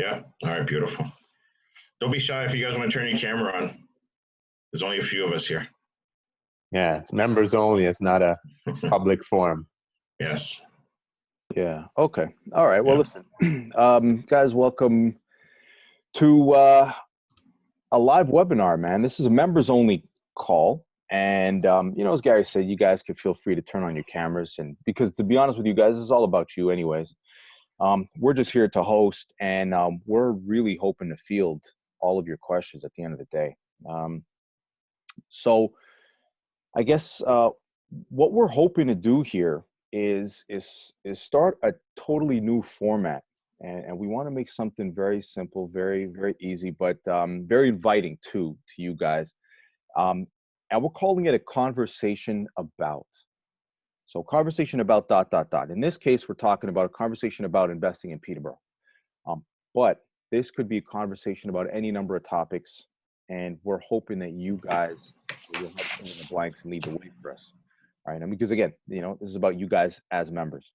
Yeah. All right. Beautiful. Don't be shy if you guys want to turn your camera on. There's only a few of us here. Yeah, it's members only. It's not a public forum. Yes. Yeah. Okay. All right. Well, Yeah. listen, guys, welcome to a live webinar, man. This is a members only call. And, as Gary said, you guys can feel free to turn on your cameras. And because to be honest with you guys, this is all about you anyways. We're just here to host, and we're really hoping to field all of your questions at the end of the day. So I guess what we're hoping to do here is start a totally new format, and we want to make something very simple, very, very easy, but very inviting to you guys. And we're calling it a conversation about. So conversation about ... In this case, we're talking about a conversation about investing in Peterborough. But this could be a conversation about any number of topics, and we're hoping that you guys will help fill in the blanks and lead the way for us. All right, and because again, this is about you guys as members.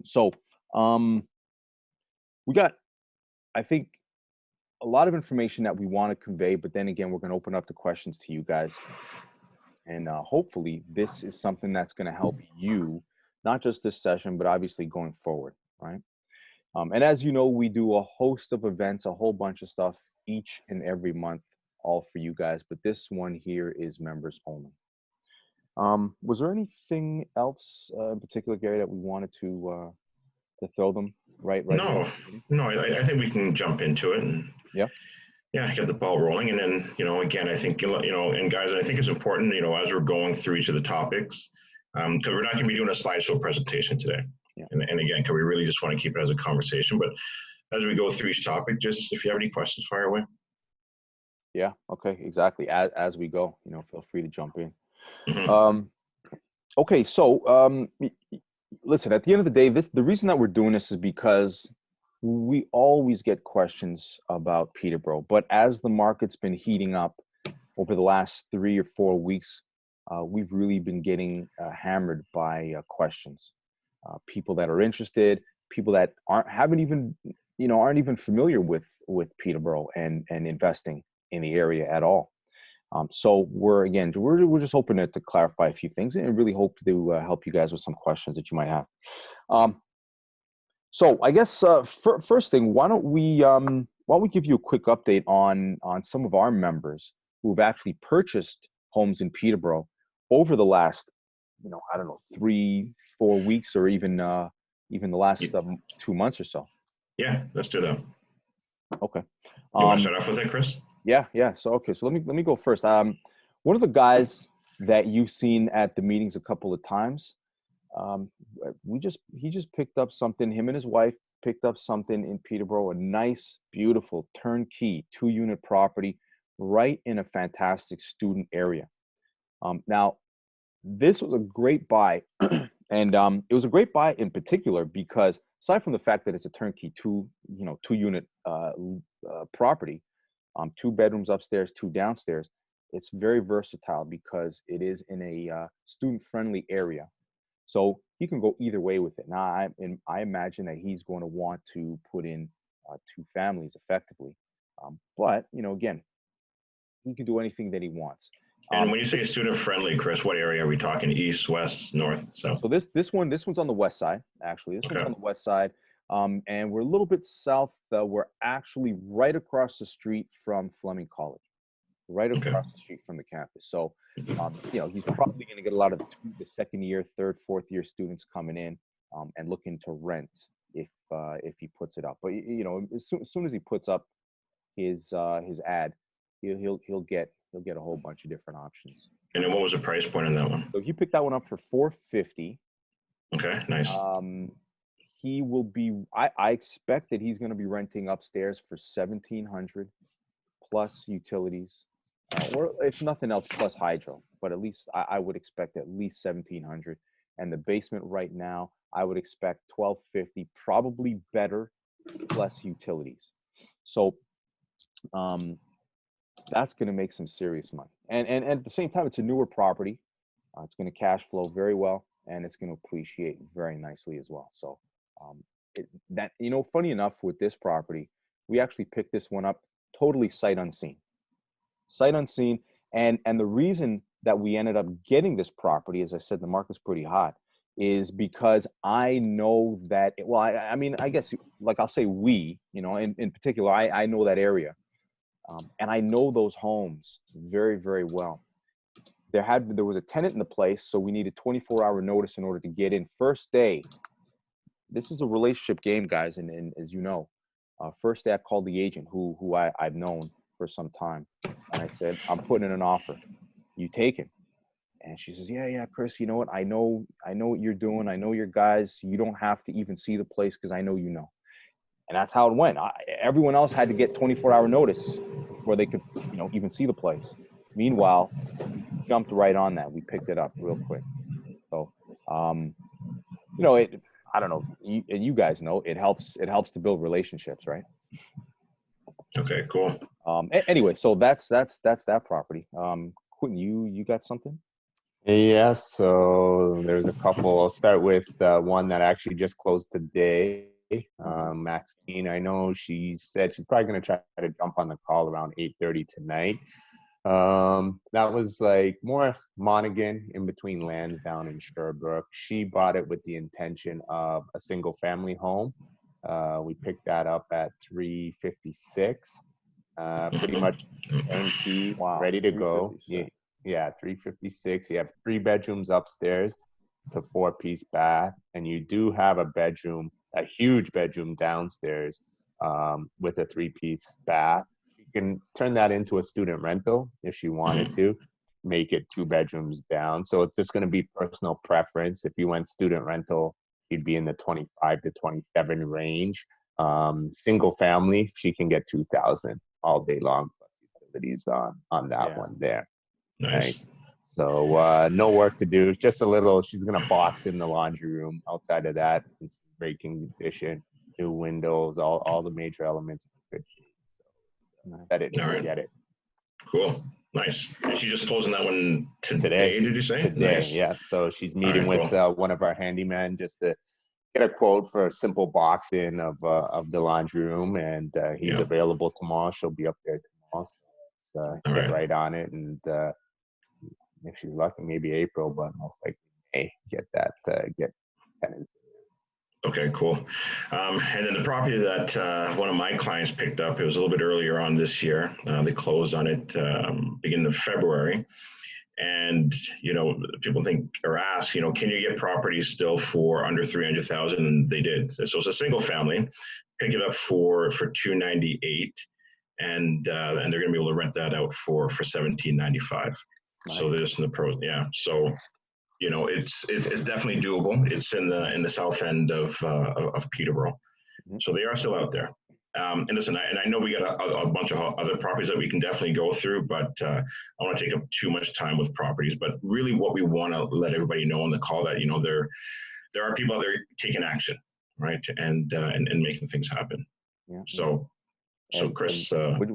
So we got, I think, a lot of information that we want to convey, but then again, we're going to open up the questions to you guys. And hopefully this is something that's going to help you, not just this session, but obviously going forward, right? And as you know, we do a host of events, a whole bunch of stuff each and every month, all for you guys. But this one here is members only. Was there anything else in particular, Gary, that we wanted to throw them right? No, I think we can jump into it and get the ball rolling. And then, again, I think, and guys, I think it's important, as we're going through each of the topics, because we're not going to be doing a slideshow presentation today. Yeah. And again, because we really just want to keep it as a conversation. But as we go through each topic, just if you have any questions, fire away. Yeah. Okay. Exactly. As we go, feel free to jump in. Mm-hmm. Okay. So, listen, at the end of the day, the reason that we're doing this is because we always get questions about Peterborough, but as the market's been heating up over the last 3 or 4 weeks, we've really been getting hammered by questions. People that are interested, people that aren't even familiar with Peterborough and investing in the area at all. So we're just hoping to clarify a few things and really hope to help you guys with some questions that you might have. So I guess first thing, why don't we give you a quick update on some of our members who've actually purchased homes in Peterborough over the last, 3-4 weeks, or even the last 2 months or so. Yeah, let's do that. Okay. You want to start off with it, Chris? Yeah. So let me go first. One of the guys that you've seen at the meetings a couple of times, he just picked up something. Him and his wife picked up something in Peterborough, a nice, beautiful turnkey 2-unit property right in a fantastic student area. Now, this was a great buy, and it was a great buy in particular because aside from the fact that it's a turnkey 2-unit property, 2 bedrooms upstairs, 2 downstairs, it's very versatile because it is in a student-friendly area. So he can go either way with it. Now, I imagine that he's going to want to put in 2 families effectively. But, again, he can do anything that he wants. And when you say student-friendly, Chris, what area are we talking? East, west, north, south? So this one's on the west side, actually. This one's on the west side. And we're a little bit south. We're actually right across the street from Fleming College, right across the street from the campus. So, he's probably going to get a lot of the second year, third, fourth year students coming in and looking to rent if he puts it up. But as soon as he puts up his ad, he'll get a whole bunch of different options. And then what was the price point on that one? So he picked that one up for $450. Okay, nice. He will be. I expect that he's going to be renting upstairs for $1,700 plus utilities, or if nothing else, plus hydro. But at least I would expect at least $1,700. And the basement right now, I would expect $1,250, probably better, plus utilities. So, that's going to make some serious money. And at the same time, it's a newer property. It's going to cash flow very well, and it's going to appreciate very nicely as well. So, funny enough, with this property, we actually picked this one up totally sight unseen. Sight unseen. And the reason that we ended up getting this property, as I said, the market's pretty hot, is because I know that, well, I mean, I guess, like I'll say we, you know, in particular, I know that area. And I know those homes very, very well. There was a tenant in the place, so we needed 24-hour notice in order to get in. First day, this is a relationship game, guys, and as you know, first day I called the agent who I've known for some time, and I said, I'm putting in an offer. You take it? And she says, yeah, Chris, you know what? I know what you're doing. I know your guys. You don't have to even see the place because I know you know. And that's how it went. Everyone else had to get 24-hour notice before they could, you know, even see the place. Meanwhile, we jumped right on that. We picked it up real quick. So, you know, I don't know. You guys know it helps to build relationships, right? Okay, cool. Anyway, so that's that property. Quentin, you got something? Yeah, so there's a couple. I'll start with one that actually just closed today. Maxine, I know she said she's probably going to try to jump on the call around 8:30 tonight. That was like more Monaghan, in between Lansdowne and Sherbrooke. She bought it with the intention of a single family home. We picked that up at 356. Pretty much turnkey, ready to go. Yeah, 356. You have 3 bedrooms upstairs, it's a 4-piece bath, and you do have a huge bedroom downstairs with a 3-piece bath. You can turn that into a student rental if she wanted to, make it 2 bedrooms down. So it's just going to be personal preference. If you went student rental, you'd be in the 25 to 27 range. Single family, she can get 2,000 all day long plus utilities on that one there. Nice. Right. So no work to do. Just a little. She's gonna box in the laundry room. Outside of that, it's great condition, new windows, all the major elements. Set it and forget it. Cool. Nice. And she's just closing that one today, did you say? Today, nice. Yeah. So she's meeting with one of our handymen just to get a quote for a simple box in of the laundry room, and he's available tomorrow. She'll be up there tomorrow. So let's get right on it, and if she's lucky, maybe April, but most likely May, get tenants. Okay, cool. And then the property that one of my clients picked up, it was a little bit earlier on this year. They closed on it beginning of February. And, you know, people think or ask, you know, can you get properties still for under 300,000? And they did. So it's a single family, pick it up for $298, and they're going to be able to rent that out for $17.95. Nice. So there's the pros. Yeah. So, you know, it's definitely doable. It's in the south end of Peterborough. So they are still out there. And listen, I know we got a bunch of other properties that we can definitely go through, but I don't want to take up too much time with properties. But really what we want to let everybody know on the call that, you know, there are people out there taking action, right? And making things happen. Yeah. So Chris, would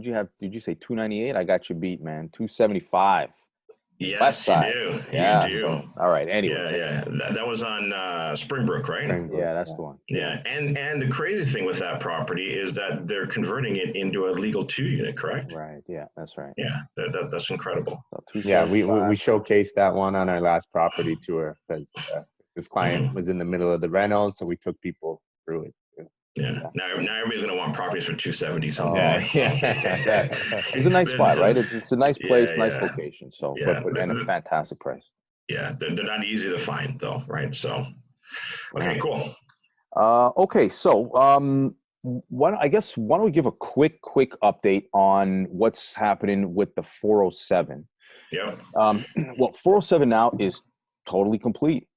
you have, did you say 298? I got you beat, man. 275. Yes, you do. Yeah. You do. So, all right. Anyway. Yeah. That was on Springbrook, right? Yeah, that's the one. Yeah. And the crazy thing with that property is that they're converting it into a legal 2-unit, correct? Right. Yeah, that's right. Yeah. That's incredible. So yeah, we showcased that one on our last property tour because this client was in the middle of the reno, so we took people through it. Yeah. Now everybody's gonna want properties for 270 something. Yeah. It's a nice spot, right? It's a nice place, nice location. So, but and a fantastic price. Yeah, they're not easy to find though, right? So, okay, cool. Okay, so why don't we give a quick update on what's happening with the 407? Yeah. Well, 407 now is totally complete.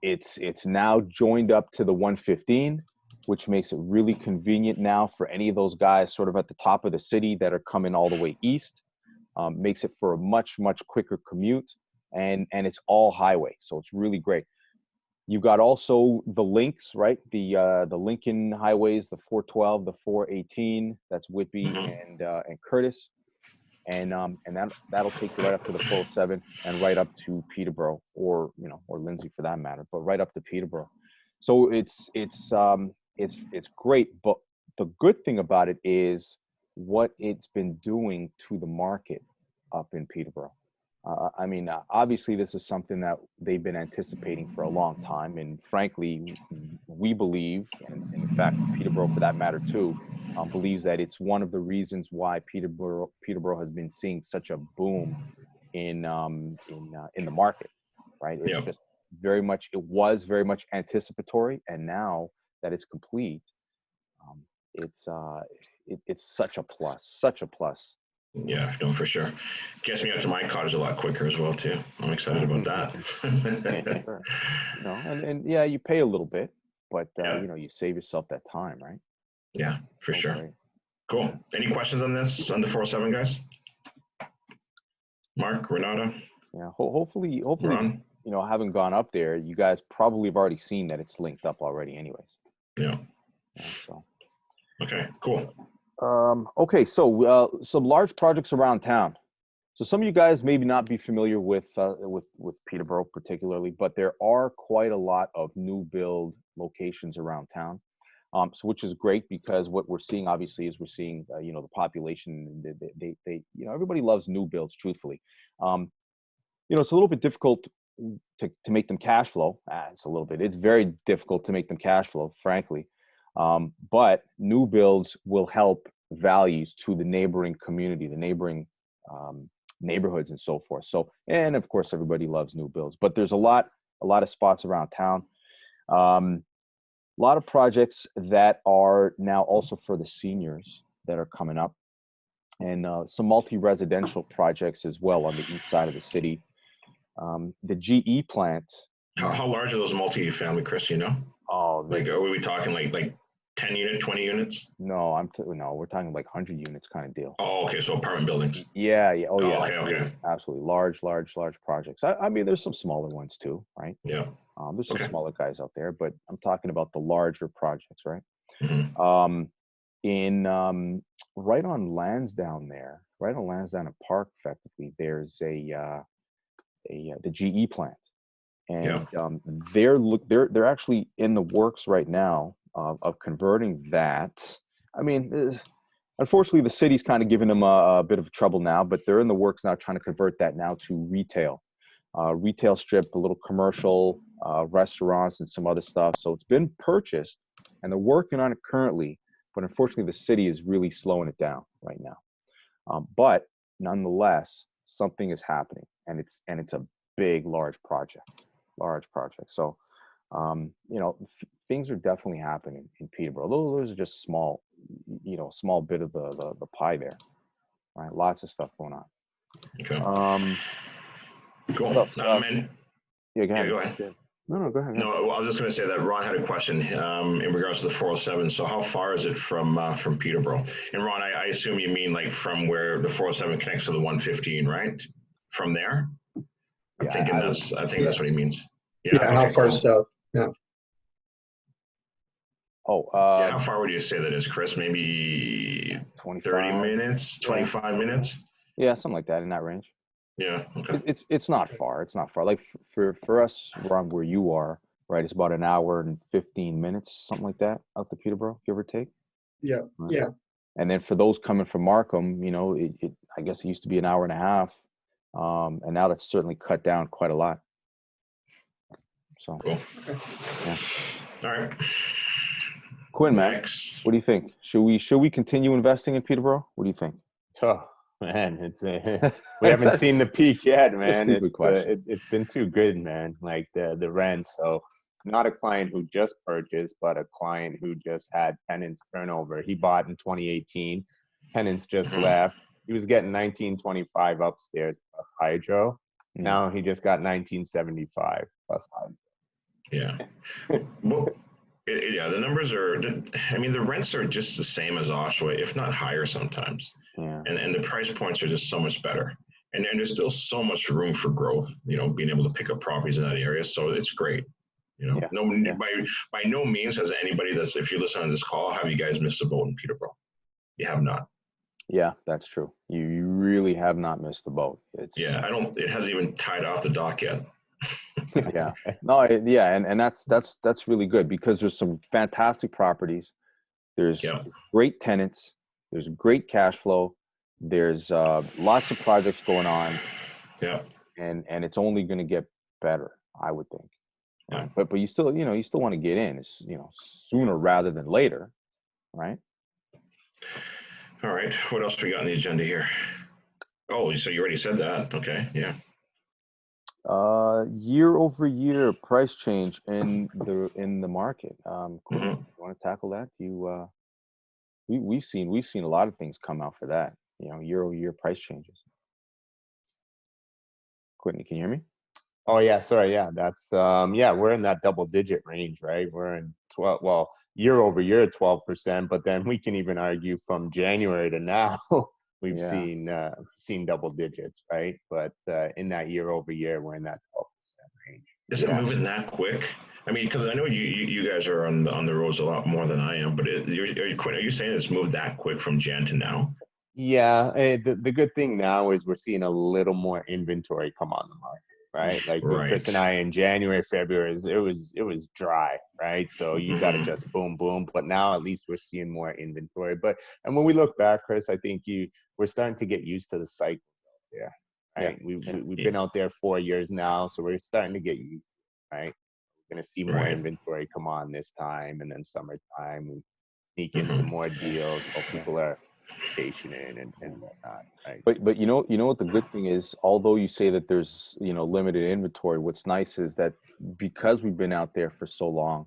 It's now joined up to the 115. Which makes it really convenient now for any of those guys sort of at the top of the city that are coming all the way east. Makes it for a much quicker commute, and it's all highway, so it's really great. You got also the links, right? The Lincoln highways, the 412, the 418. That's Whitby and Curtis, and that'll take you right up to the 407 and right up to Peterborough, or Lindsay for that matter, but right up to Peterborough. So it's great, but the good thing about it is what it's been doing to the market up in Peterborough. I mean, obviously, this is something that they've been anticipating for a long time, and frankly, we believe, and in fact, Peterborough, for that matter, too, believes that it's one of the reasons why Peterborough has been seeing such a boom in the market, right? It's just very much, it was very much anticipatory, and now that it's complete, it's such a plus, such a plus. Yeah, no, for sure. Gets me out to my cottage a lot quicker as well too. I'm excited about that. Sure. You know, and yeah, you pay a little bit, but you know, you save yourself that time, right? Yeah, for sure. Great. Cool. Any questions on this, on the 407, guys? Mark, Renata? Yeah, hopefully, Ron? you know, having gone up there, you guys probably have already seen that it's linked up already anyways. Yeah. So. Okay, cool. Okay, so some large projects around town. So some of you guys maybe not be familiar with Peterborough particularly, but there are quite a lot of new build locations around town. So which is great because what we're seeing obviously is we're seeing you know, the population, they you know, everybody loves new builds, truthfully. You know, it's a little bit difficult to make them cash flow. It's very difficult to make them cash flow, frankly. But new builds will help values to the neighboring community, the neighboring neighborhoods and so forth. So, and of course, everybody loves new builds, but there's a lot of spots around town. A lot of projects that are now also for the seniors that are coming up, and some multi-residential projects as well on the east side of the city. The GE plant. How large are those multi-family, Chris? You know? Oh, like, are we talking like 10 unit, 20 units? No, no, we're talking like 100 units kind of deal. Oh, okay. So apartment buildings. Yeah. Yeah. Oh, yeah. Okay. Absolutely. Large projects. I mean, there's some smaller ones too, right? Yeah. There's some smaller guys out there, but I'm talking about the larger projects, right? Mm-hmm. Right on Lansdowne there, right on Lansdowne Park, effectively, there's the GE plant. And they're actually in the works right now of converting that. I mean, unfortunately, the city's kind of giving them a bit of trouble now, but they're in the works now trying to convert that now to retail strip, a little commercial, restaurants, and some other stuff. So it's been purchased, and they're working on it currently. But unfortunately, the city is really slowing it down right now. But nonetheless, something is happening, and it's a big, large project. So, you know, things are definitely happening in Peterborough. Those are just small bit of the pie there, right? Lots of stuff going on. Okay. Cool. Yeah, go ahead. No, go ahead. No, well, I was just going to say that Ron had a question in regards to the 407. So how far is it from Peterborough? And Ron, I assume you mean like from where the 407 connects to the 115, right? From there? I think that's what he means. Yeah, how far south? Yeah. How far would you say that is, Chris? Maybe 30 minutes, 25 minutes? Yeah, something like that, in that range. Yeah. Okay. It's not far. It's not far. Like for us, around where you are, right? It's about an hour and 15 minutes, something like that, out to Peterborough, give or take. Yeah. Right. Yeah. And then for those coming from Markham, you know, I guess it used to be an hour and a half, and now that's certainly cut down quite a lot. So. Cool. Yeah. All right. Quinn, Max, what do you think? Should we continue investing in Peterborough? What do you think? Oh man, we haven't seen the peak yet, man. It's been too good, man. Like the rent. So not a client who just purchased, but a client who just had tenants turnover. He bought in 2018. Tenants just left. He was getting 1925 upstairs plus hydro. Now he just got 1975 plus hydro. Yeah. Well, the numbers are, I mean, the rents are just the same as Oshawa, if not higher sometimes. Yeah. And the price points are just so much better. And there's still so much room for growth, you know, being able to pick up properties in that area. So it's great. You know, by no means has anybody if you listen on this call, have you guys missed a boat in Peterborough? You have not. Yeah, that's true. You really have not missed the boat. It hasn't even tied off the dock yet. Yeah. No, and that's really good because there's some fantastic properties There's great tenants. There's great cash flow. There's lots of projects going on. Yeah. And it's only going to get better, I would think. Yeah. But you still, you still want to get in, sooner rather than later, right? All right. What else we got on the agenda here? Oh, so you already said that. Okay. Yeah. Year over year price change in the market. Cool. You want to tackle that? We've seen a lot of things come out for that. Year over year price changes. Quentin, can you hear me? Oh yeah, sorry. Yeah, that's we're in that double digit range, right? We're in 12, well, year over year 12%, but then we can even argue from January to now we've seen double digits, right? But in that year over year, we're in that 12% range. Is it moving that quick? I mean, because I know you guys are on the roads a lot more than I am, but are you saying it's moved that quick from Jan to now? Yeah, the good thing now is we're seeing a little more inventory come on the market, right? Like Chris and I in January, February, it was dry, right? So you got to just boom, boom. But now at least we're seeing more inventory. And when we look back, Chris, I think we're starting to get used to the cycle out there, right? We've been out there 4 years now, so we're starting to get used, right? We're gonna see more inventory come on this time, and then summertime we sneak in some more deals while people are vacationing and whatnot, right? But you know what the good thing is, although you say that there's limited inventory, what's nice is that because we've been out there for so long,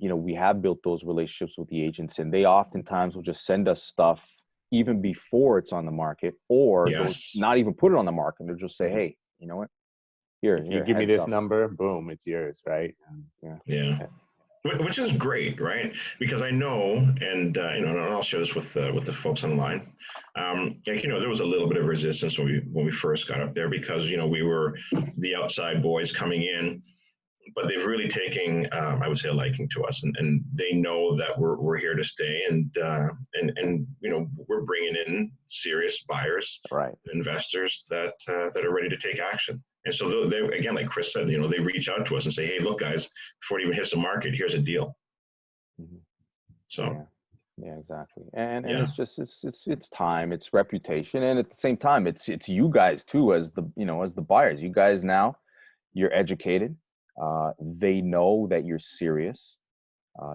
we have built those relationships with the agents, and they oftentimes will just send us stuff even before it's on the market, or they'll not even put it on the market. They'll just say, hey, you know what, here, if you give me this number, boom, it's yours, right? Yeah. Which is great, right? Because I know, and and I'll share this with the folks online. There was a little bit of resistance when we first got up there because we were the outside boys coming in, but they've really taken, I would say, a liking to us, and they know that we're here to stay, and we're bringing in serious buyers, investors that are ready to take action. And so they again, like Chris said, they reach out to us and say, hey, look, guys, before it even hits the market, here's a deal. So. Yeah, exactly. And it's just it's time, it's reputation, and at the same time, it's you guys too as the buyers. You guys now, you're educated. They know that you're serious.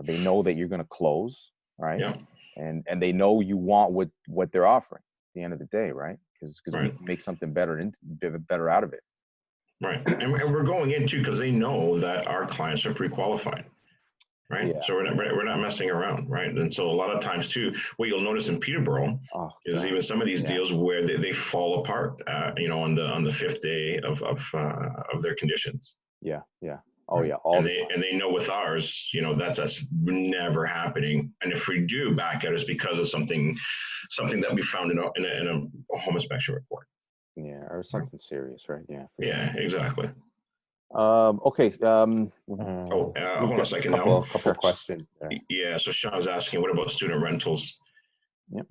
They know that you're going to close, right? Yeah. And they know you want what they're offering at the end of the day, right? Because we can make something better out of it. Right. And we're going in too because they know that our clients are pre-qualified, right? Yeah. So we're not messing around, right? And so a lot of times too, what you'll notice in Peterborough is even some of these deals where they fall apart, on the fifth day of their conditions. Yeah. Yeah. Oh yeah. And they know with ours, that's never happening. And if we do back out, it's because of something that we found in a home inspection report. Yeah, or something serious, right? Yeah. Yeah, exactly. Okay. Hold on a second now. Couple questions. Yeah. So Sean's asking, what about student rentals? Yep.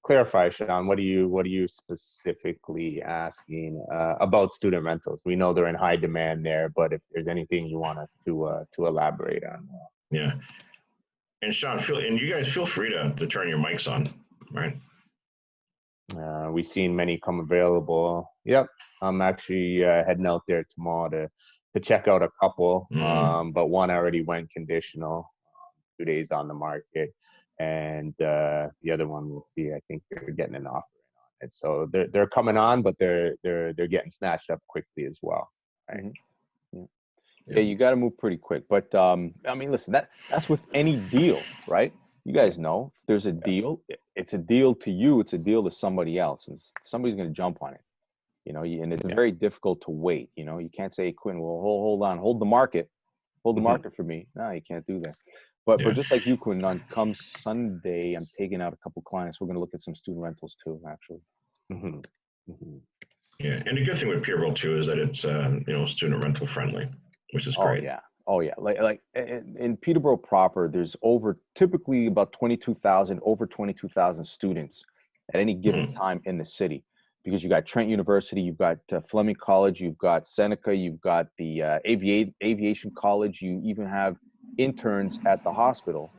Clarify, Sean. What are you specifically asking about student rentals? We know they're in high demand there, but if there's anything you want us to elaborate on. Yeah. And Sean, you guys feel free to turn your mics on, right? We've seen many come available. Yep. I'm actually heading out there tomorrow to check out a couple, but one already went conditional, 2 days on the market, and the other one we'll see. I think they're getting an offer on it, so they're coming on, but they're getting snatched up quickly as well. Right? Mm-hmm. Yeah, you got to move pretty quick. But I mean, listen, that's with any deal, right? You guys know if there's a deal, it's a deal to you, it's a deal to somebody else, and somebody's going to jump on it. And it's very difficult to wait. You can't say, Quinn, well, hold on, hold the market for me. No, you can't do that. But just like you, Quinn, come Sunday, I'm taking out a couple clients. We're going to look at some student rentals too, actually. Yeah, and the good thing with Peterborough too is that it's student rental friendly, which is great. Oh yeah. Like in Peterborough proper, there's typically about 22,000 students at any given time in the city, because you got Trent University, you've got Fleming College, you've got Seneca, you've got the Aviation College, you even have interns at the hospital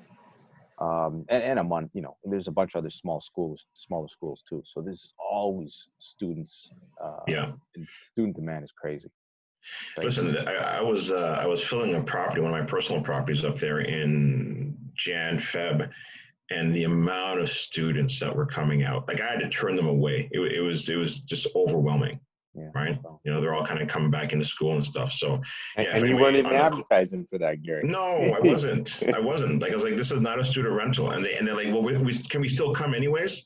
and among, there's a bunch of other smaller schools too. So there's always students. And student demand is crazy. Listen, I was filling a property, one of my personal properties up there in Feb, and the amount of students that were coming out, like I had to turn them away. It was just overwhelming. Yeah, right. They're all kind of coming back into school and stuff. So, and you weren't even advertising for that, Gary. No, I wasn't. Like, I was like, this is not a student rental. And they're like, well, can we still come anyways?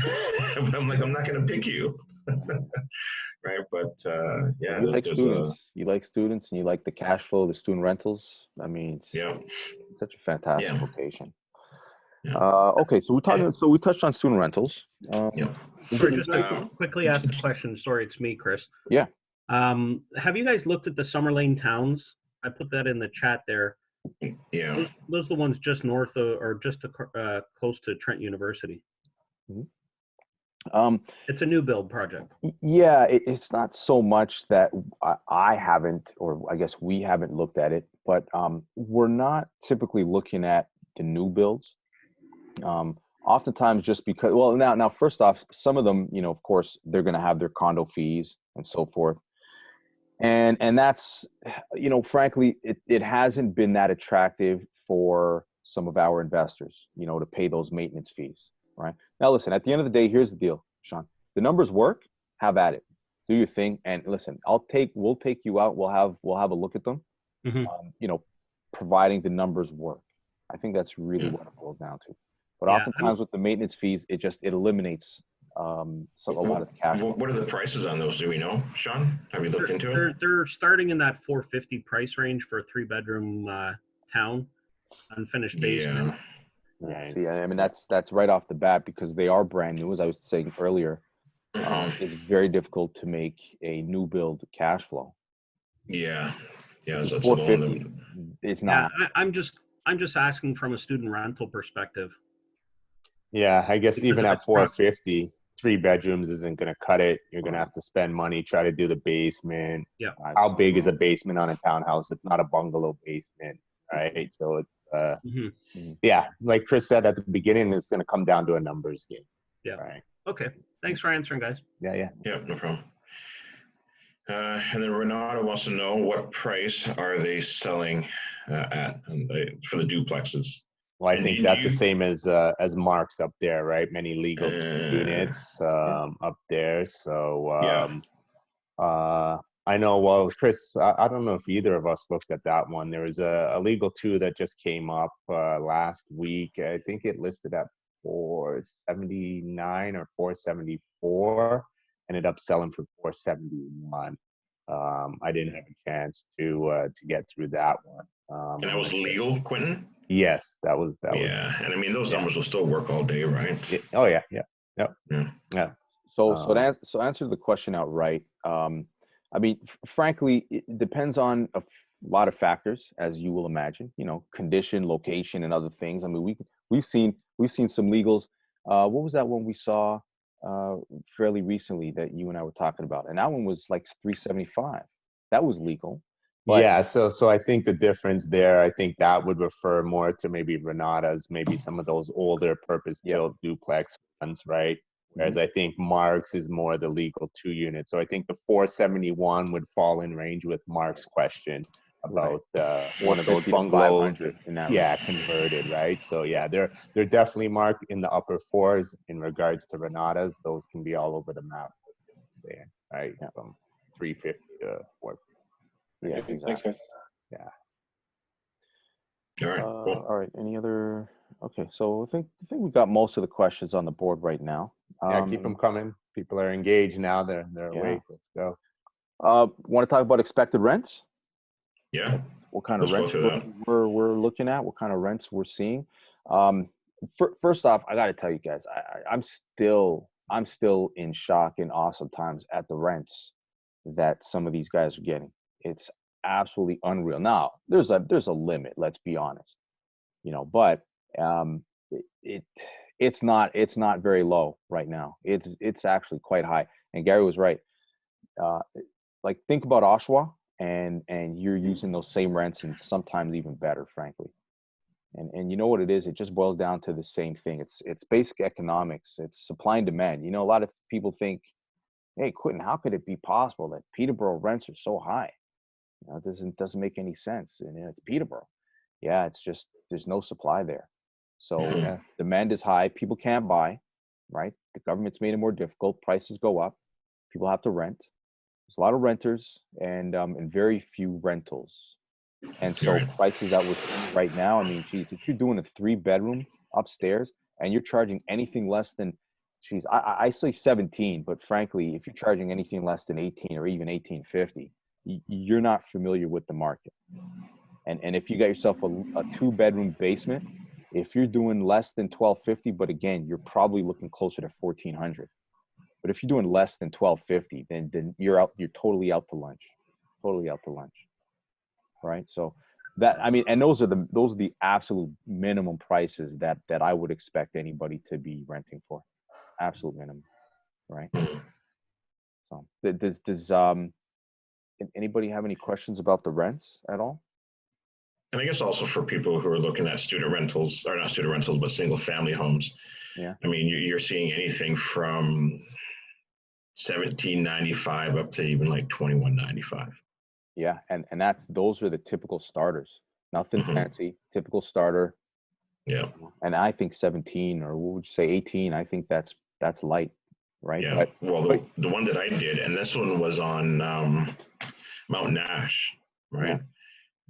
But I'm like, I'm not going to pick you. Right. But yeah. You like students. You like students and you like the cash flow, the student rentals. I mean, it's such a fantastic location. Yeah. Okay. So we touched on student rentals. Sorry, just to quickly ask the question. Sorry, it's me, Chris. Yeah. Have you guys looked at the Summer Lane towns? I put that in the chat there. Yeah. Those are the ones just north of, or just close to Trent University. Mm-hmm. It's a new build project. Yeah, it's not so much that I haven't, or I guess we haven't looked at it, but we're not typically looking at the new builds. Oftentimes just because, well, now, first off, some of them, of course, they're going to have their condo fees and so forth. And that's, frankly, it hasn't been that attractive for some of our investors, to pay those maintenance fees, right? Now, listen, at the end of the day, here's the deal, Sean. The numbers work, have at it. Do your thing. And listen, we'll take you out. We'll have a look at them, providing the numbers work. I think that's really what it boils down to. But oftentimes with the maintenance fees, it eliminates a lot of the cash. What are the prices on those? Do we know, Sean? Have you looked into it? They're starting in that $450 price range for a 3-bedroom town, unfinished basement. Yeah. See, I mean that's right off the bat because they are brand new. As I was saying earlier, it's very difficult to make a new build cash flow. Yeah. It's $450. It's not. Yeah, I'm just asking from a student rental perspective. Yeah, I guess even at 450, 3 bedrooms isn't going to cut it. You're going to have to spend money, try to do the basement. Yeah. How big is a basement on a townhouse? It's not a bungalow basement, right? So it's, yeah, like Chris said at the beginning, it's going to come down to a numbers game. Yeah. Right. Okay. Thanks for answering, guys. Yeah, no problem. And then Renato wants to know what price are they selling at for the duplexes? Well, I think that's the same as Mark's up there, right? Many legal units up there. So I know. Well, Chris, I don't know if either of us looked at that one. There was a legal 2 that just came up last week. I think it listed at 479 or 474. Ended up selling for 471. I didn't have a chance to get through that one. And that was legal, Quentin? Yes, that was. Yeah, and I mean those numbers will still work all day, right? Oh yeah. So answer the question outright. I mean, frankly, it depends on a lot of factors, as you will imagine. Condition, location, and other things. I mean, we've seen some legals. What was that one we saw fairly recently that you and I were talking about? And that one was like 375. That was legal. But, yeah, so I think the difference there, I think that would refer more to maybe Renata's, maybe some of those older purpose-built duplex ones, right? Whereas I think Mark's is more the legal 2 unit. So I think the 471 would fall in range with Mark's question about one of those bungalows, converted, right? So yeah, they're definitely, Mark, in the upper 4s in regards to Renata's. Those can be all over the map, right? From 350 to 450. Yeah, exactly. Thanks, guys. Yeah. All right. Cool. All right. Any other? Okay. So I think we got most of the questions on the board right now. Keep them coming. People are engaged now. They're awake. Let's go. Want to talk about expected rents? Yeah. What kind of rents we're looking at? What kind of rents we're seeing? First off, I got to tell you guys, I'm still in shock and awe sometimes at the rents that some of these guys are getting. It's absolutely unreal. Now, there's a limit, let's be honest. But it's not very low right now. It's actually quite high. And Gary was right. Like, think about Oshawa and you're using those same rents and sometimes even better, frankly. And you know what it is? It just boils down to the same thing. It's basic economics. It's supply and demand. You know, a lot of people think, hey, Quentin, how could it be possible that Peterborough rents are so high? You know, it doesn't make any sense. And it's Peterborough. Yeah, it's just there's no supply there. So demand is high. People can't buy, right? The government's made it more difficult. Prices go up. People have to rent. There's a lot of renters and very few rentals. And so prices that we're seeing right now, I mean, geez, if you're doing a 3-bedroom upstairs and you're charging anything less than, geez, I say 17, but frankly, if you're charging anything less than 18 or even 1850, you're not familiar with the market. And if you got yourself a 2-bedroom basement, if you're doing less than 1250, but again, you're probably looking closer to 1400. But if you're doing less than 1250, then you're totally out to lunch, right? So that, I mean, and those are the absolute minimum prices that I would expect anybody to be renting for, absolute minimum, right? So does anybody have any questions about the rents at all? And I guess also for people who are looking at student rentals, or not student rentals, but single family homes. Yeah. I mean, you're seeing anything from $17.95 up to even like $21.95. Yeah, and those are the typical starters. Nothing fancy, typical starter. Yeah. And I think 17, or what would you say, 18? I think that's light, right? Yeah. The one that I did, and this one was on Mount Nash, right?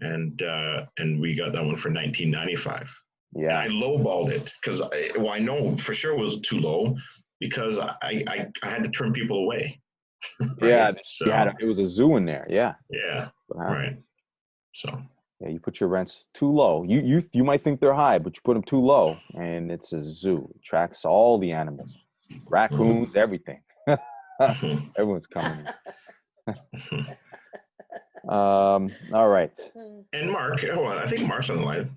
Yeah. And we got that one for $19.95. Yeah. And I lowballed it because I know for sure it was too low because I had to turn people away. Right? Yeah, so, it was a zoo in there. Yeah. Yeah. Right. So. Yeah, you put your rents too low. You might think they're high, but you put them too low, and it's a zoo. It attracts all the animals, raccoons, everything. Everyone's coming in. All right. And Mark, I think Mark's on the line.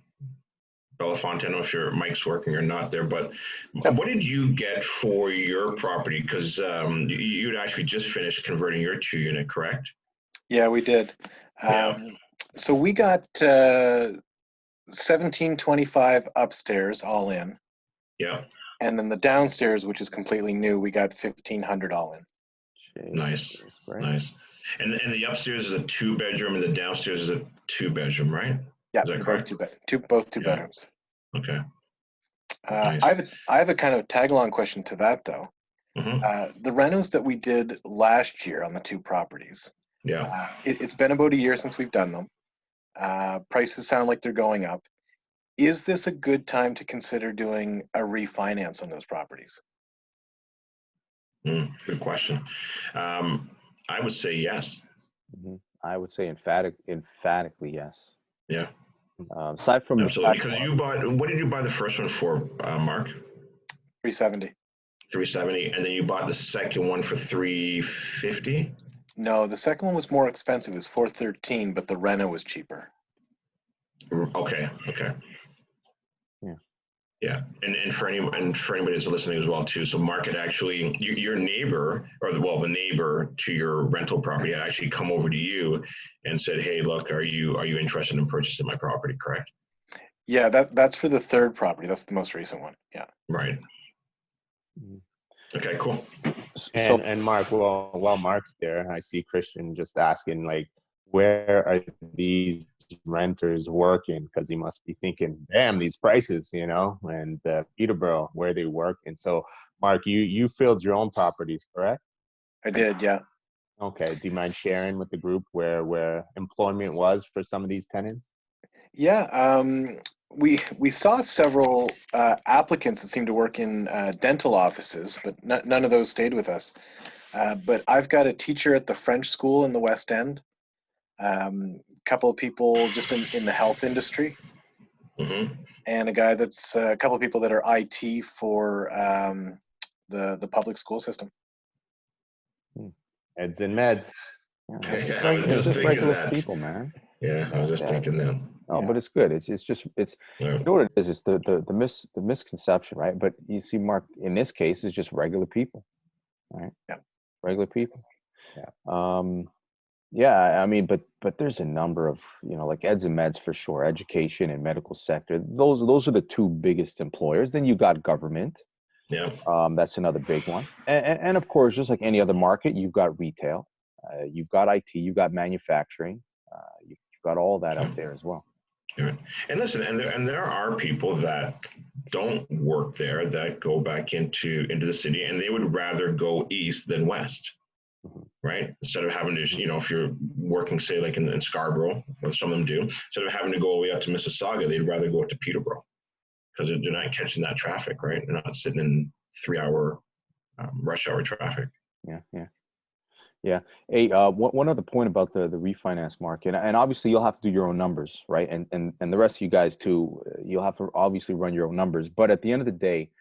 Belafonte, I don't know if your mic's working or not there, but what did you get for your property? Because you'd actually just finished converting your 2-unit, correct? Yeah, we did. So we got $1,725 upstairs, all in. Yeah. And then the downstairs, which is completely new, we got $1,500 all in. Nice, nice. And the upstairs is a 2-bedroom, and the downstairs is a 2-bedroom, right? Yeah, both two bedrooms. Okay. Nice. I have a kind of tag-along question to that, though. The renos that we did last year on the 2 properties. Yeah. It's been about a year since we've done them. Prices sound like they're going up. Is this a good time to consider doing a refinance on those properties? Good question. I would say yes. I would say emphatically yes. Yeah. Aside from absolutely, because you bought. What did you buy the first one for, Mark? $370. $370, and then you bought the second one for $350. No, the second one was more expensive. It was $413, but the reno was cheaper. Okay. Yeah, and for anybody that's listening as well too. So Mark had actually, your neighbor, or the neighbor to your rental property, had actually come over to you and said, "Hey, look, are you interested in purchasing my property?" Correct? Yeah, that's for the 3rd property. That's the most recent one. Yeah. Right. Okay, cool. And Mark, while Mark's there, I see Christian just asking, like, where are these renters working? Because he must be thinking, damn, these prices, and Peterborough, where they work. And so, Mark, you filled your own properties, correct? I did, yeah. Okay. Do you mind sharing with the group where employment was for some of these tenants? Yeah. We saw several applicants that seemed to work in dental offices, but none of those stayed with us. But I've got a teacher at the French school in the West End. A couple of people just in the health industry, and a couple of people that are IT for the public school system. Heads and meds. Yeah, I was just thinking that. People, man. Yeah, I was just thinking that. No, but it's good. It's you know what it is? It's the misconception, right? But you see, Mark, in this case, it's just regular people, right? Yeah, regular people. Yeah. Yeah, I mean, but there's a number of, like eds and meds for sure, education and medical sector. Those are the two biggest employers. Then you got government. Yeah. That's another big one. And of course, just like any other market, you've got retail, you've got IT, you've got manufacturing, you've got all that out there as well. Yeah. And listen, and there are people that don't work there that go back into the city, and they would rather go east than west. Right? Instead of having to, if you're working, say, like in Scarborough, what some of them do, instead of having to go all the way up to Mississauga, they'd rather go up to Peterborough because they're not catching that traffic, right? They're not sitting in 3-hour rush hour traffic. Yeah. Hey, one other point about the refinance market, and obviously you'll have to do your own numbers, right? And the rest of you guys too, you'll have to obviously run your own numbers. But at the end of the day,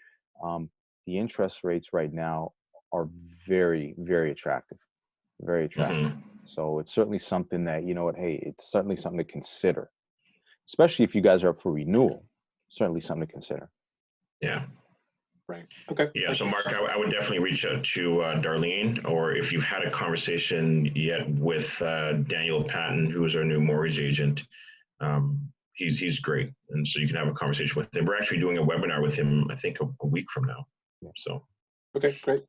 the interest rates right now are very, very attractive. Very attractive. So it's certainly something that, hey, it's certainly something to consider, especially if you guys are up for renewal. Certainly something to consider. Yeah. Right. Okay. Yeah. So Mark, I would definitely reach out to Darlene, or if you've had a conversation yet with Daniel Patton, who is our new mortgage agent. He's great. And so you can have a conversation with him. We're actually doing a webinar with him, I think a week from now. So. Okay, great.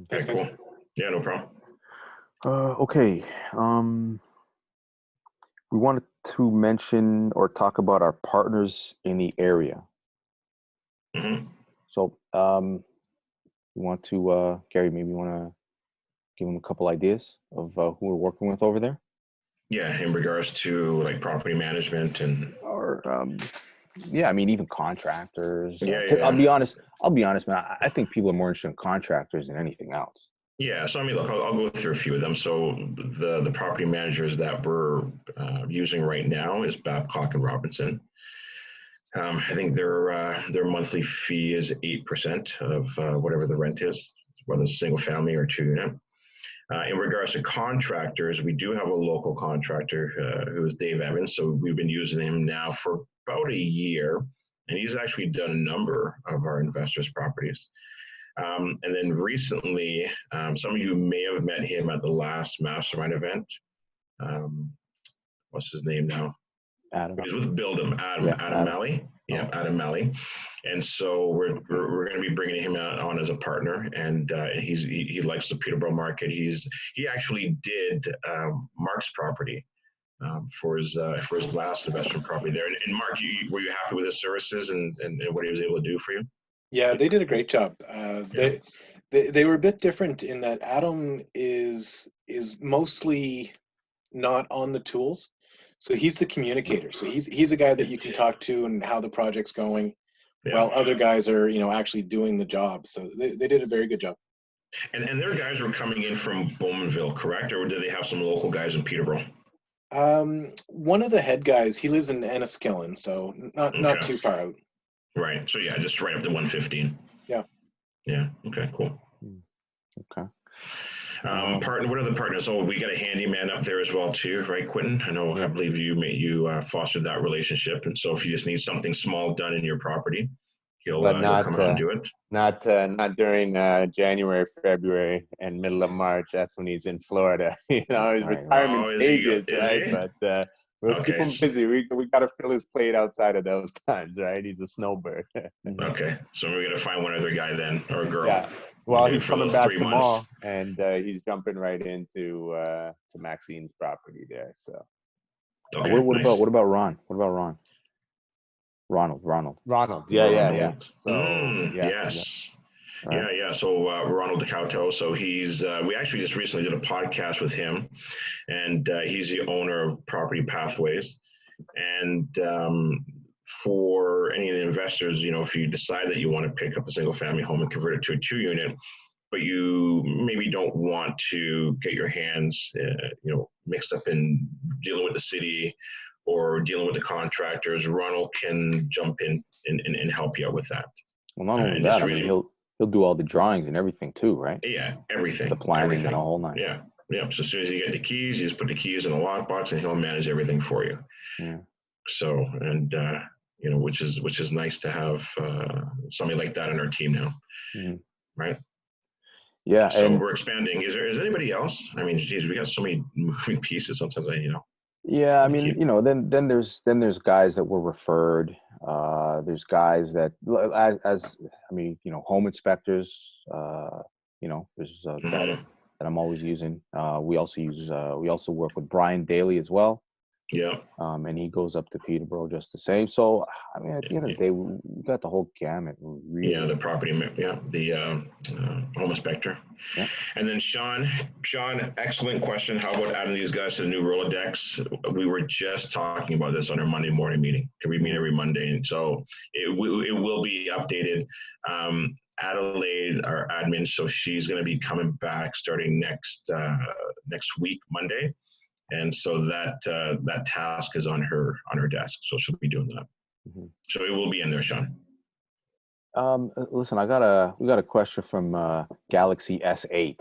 Thanks, cool. Yeah, no problem. Okay. We wanted to mention or talk about our partners in the area. So, we want to, Gary, maybe you want to give them a couple ideas of who we're working with over there? Yeah, in regards to like property management or yeah, I mean, even contractors. Yeah. I'll be honest, man. I think people are more interested in contractors than anything else. Yeah, so I mean, look, I'll go through a few of them. So the property managers that we're using right now is Babcock and Robinson. I think their monthly fee is 8% of whatever the rent is, whether it's single family or 2-unit. In regards to contractors, we do have a local contractor who is Dave Evans. So we've been using him now for about a year, and he's actually done a number of our investors' properties. And then recently, some of you may have met him at the last Mastermind event. What's his name now? Adam. He's with Build Him, Adam Malley. Yeah, Adam Malley. And so we're going to be bringing him on as a partner, and he likes the Peterborough market. He actually did Mark's property for his last investment property there. And Mark, were you happy with his services and what he was able to do for you? Yeah, they did a great job. They were a bit different in that Adam is mostly not on the tools, so he's the communicator. So he's a guy that you can talk to and how the project's going, while other guys are actually doing the job. So they did a very good job. And their guys were coming in from Bowmanville, correct, or did they have some local guys in Peterborough? One of the head guys, he lives in Enniskillen, so not too far out. Right. So yeah, just right up to 115. Yeah. Yeah. Okay. Cool. Okay. Partner. What are the partners? Oh, we got a handyman up there as well too, right, Quentin? I believe you fostered that relationship, and so if you just need something small done in your property, he'll come out and do it. Not during January, February, and middle of March. That's when he's in Florida. His retirement stages, right? But we'll keep him busy. We got to fill his plate outside of those times, right? He's a snowbird. Okay, so we're gonna find one other guy then, or a girl. Yeah. Well, he's coming back tomorrow, and he's jumping right into to Maxine's property there. So, okay, what about Ron? What about Ron? Ronald. Yeah. So, yes. Yeah. So Ronald DeCauto. So he's we actually just recently did a podcast with him, and he's the owner of Property Pathways. And for any of the investors, if you decide that you want to pick up a single family home and convert it to a 2-unit, but you maybe don't want to get your hands, mixed up in dealing with the city or dealing with the contractors, Ronald can jump in and help you out with that. Well, not only that, I mean, he'll do all the drawings and everything too, right? Yeah, everything. The planning and the whole nine. Yeah. So as soon as you get the keys, you just put the keys in a lockbox and he'll manage everything for you. Yeah. So, and which is nice to have somebody like that in our team now, right? Yeah, So and we're expanding. Is anybody else? I mean, geez, we got so many moving pieces. Sometimes yeah, I we mean, keep. then there's guys that were referred. There's guys that as I mean, home inspectors. There's a guy Mhm. that I'm always using. We also work with Brian Daly as well. Yeah. And he goes up to Peterborough just the same. So, I mean, at the end of the day, we got the whole gamut. Yeah, Really. the property, the home inspector. Yeah. And then Sean, excellent question. How about adding these guys to the new Rolodex? We were just talking about this on our Monday morning meeting. We meet every Monday, and so it will be updated. Adelaide, our admin, so she's going to be coming back starting next week, Monday, and so that task is on her desk. So she'll be doing that. Mhm. So it will be in there, Sean. Listen, we got a question from Galaxy S8.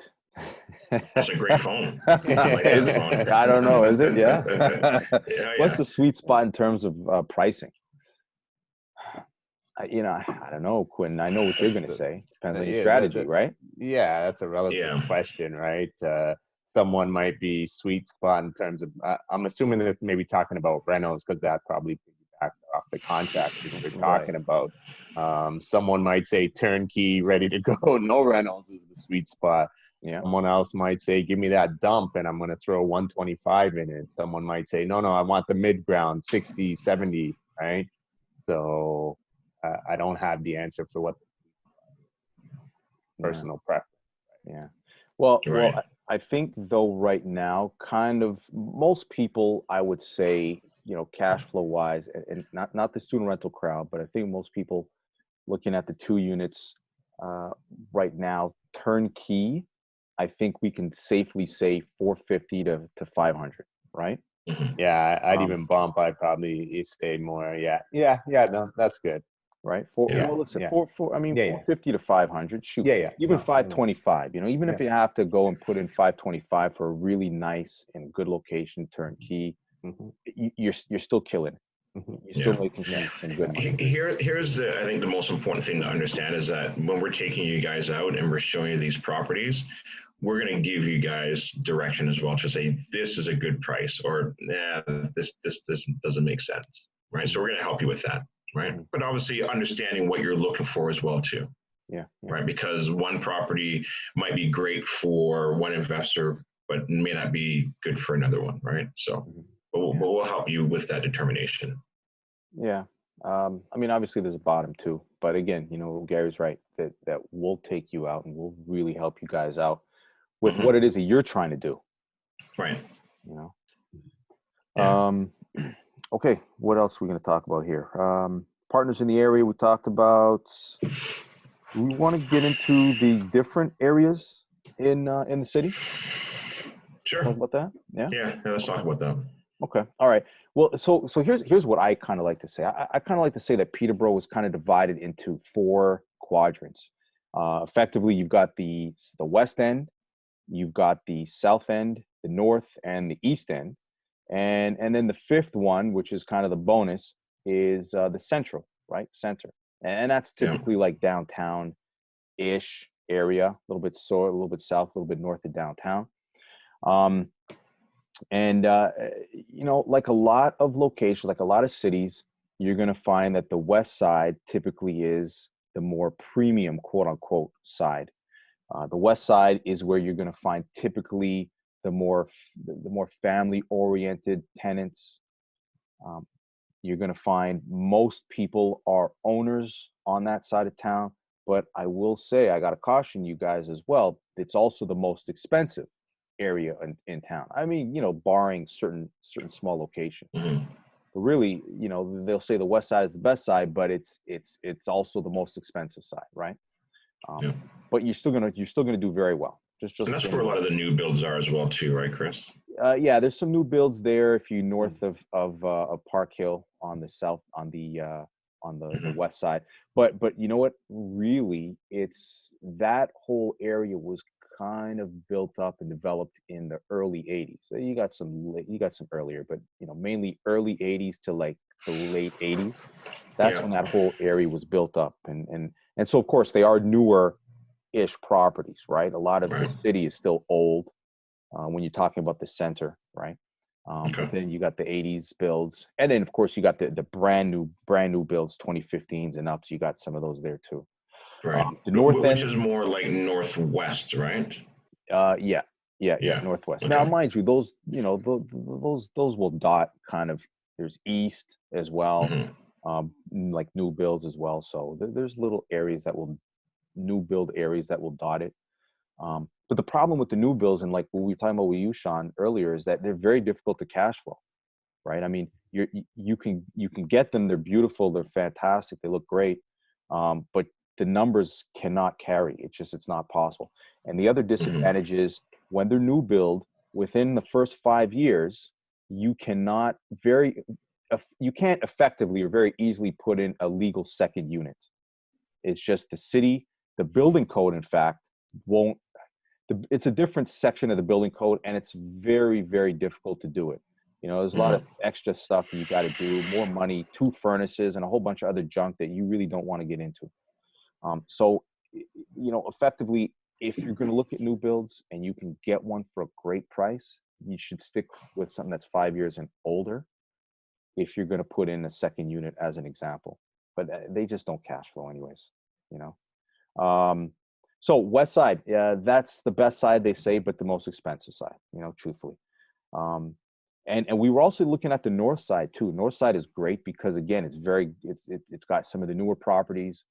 That's a great phone. I like that phone. I don't know. Is it? Yeah. What's Yeah. the sweet spot in terms of pricing? I don't know, Quinn. I know what you're going to say. Depends on your strategy, right? Yeah, that's a relative question, right? Someone might be sweet spot in terms of, I'm assuming that maybe talking about rentals because that probably piggybacks off the contract that we're talking about. Someone might say turnkey, ready to go, no rentals is the sweet spot. Yeah. Someone else might say, give me that dump and I'm going to throw 125 in it. Someone might say, no, I want the mid ground, 60, 70, right? So I don't have the answer for what personal preference. Yeah. Well, Right. I think though right now, kind of most people, I would say, cash flow wise, and not the student rental crowd, but I think most people looking at the 2 units right now, turnkey, I think we can safely say 450 to 500, right? Mhm. Yeah, I'd even bump. I'd probably stay more. Yeah. No, that's good. Right. Yeah. Well, listen, Yeah. 450 to 500. Shoot. Yeah. Even No, 525. Even if you have to go and put in 525 for a really nice and good location, turnkey, you're still killing it. Mhm. You're still making some good money. Here's I think the most important thing to understand is that when we're taking you guys out and we're showing you these properties, we're going to give you guys direction as well to say this is a good price or this doesn't make sense, right? So we're going to help you with that, right? But obviously understanding what you're looking for as well too. Yeah. Right, because one property might be great for one investor, but may not be good for another one, right? So, but we'll help you with that determination. Yeah. I mean, obviously there's a bottom too, but again, Gary's right that we'll take you out and we'll really help you guys out with what it is that you're trying to do. Right. Okay. What else are we going to talk about here? Partners in the area we talked about. We want to get into the different areas in the city. Sure. Talk about that. Yeah. Yeah. Let's talk about that. Okay. All right. Well, so here's what I kind of like to say. I kind of like to say that Peterborough was kind of divided into 4 quadrants. Effectively, you've got the west end, you've got the south end, the north, and the east end, and then the 5th one, which is kind of the bonus, is the central, right? Center, and that's typically like downtown-ish area, a little bit south, a little bit north of downtown. Like a lot of locations, like a lot of cities, you're going to find that the west side typically is the more premium, quote unquote, side. The west side is where you're going to find typically the more family oriented tenants. You're going to find most people are owners on that side of town, but I will say, I got to caution you guys as well, it's also the most expensive area in town. I mean, barring certain small locations. But really, they'll say the west side is the best side, but it's also the most expensive side, right? But you're still gonna do very well. Just and that's where a lot of the new builds are as well too, right, Chris? Yeah, there's some new builds there if you north of Park Hill on the south on the west side. But you know what? Really, it's that whole area was kind of built up and developed in the early 80s. So you got some earlier, but mainly early 80s to like the late 80s. That's when that whole area was built up, and so of course they are newer new-ish properties, right? A lot of the city is still old when you're talking about the center, right? But then you got the 80s builds, and then of course you got the brand new builds, 2015s and up. So you got some of those there too. Right. The north Which end is more like northwest, right? yeah, northwest. Now, mind you, those those will dot kind of. There's east as well, like new builds as well. So there's little areas that will new build areas that will dot it. But the problem with the new builds, and like what we were talking about with you, Sean, earlier, is that they're very difficult to cash flow, right? I mean, you can get them. They're beautiful. They're fantastic. They look great. But the numbers cannot carry. It's not possible. And the other disadvantage is when they're new build, within the first 5 years, you can't effectively or very easily put in a legal second unit. It's just the building code, in fact, won't. It's a different section of the building code, and it's very, very difficult to do it. There's a lot of extra stuff that you got to do, more money, 2 furnaces, and a whole bunch of other junk that you really don't want to get into. So, effectively, if you're going to look at new builds and you can get one for a great price, you should stick with something that's 5 years and older if you're going to put in a second unit as an example. But they just don't cash flow anyways, So west side, that's the best side, they say, but the most expensive side, truthfully. And we were also looking at the north side too. North side is great because, again, it's got some of the newer properties,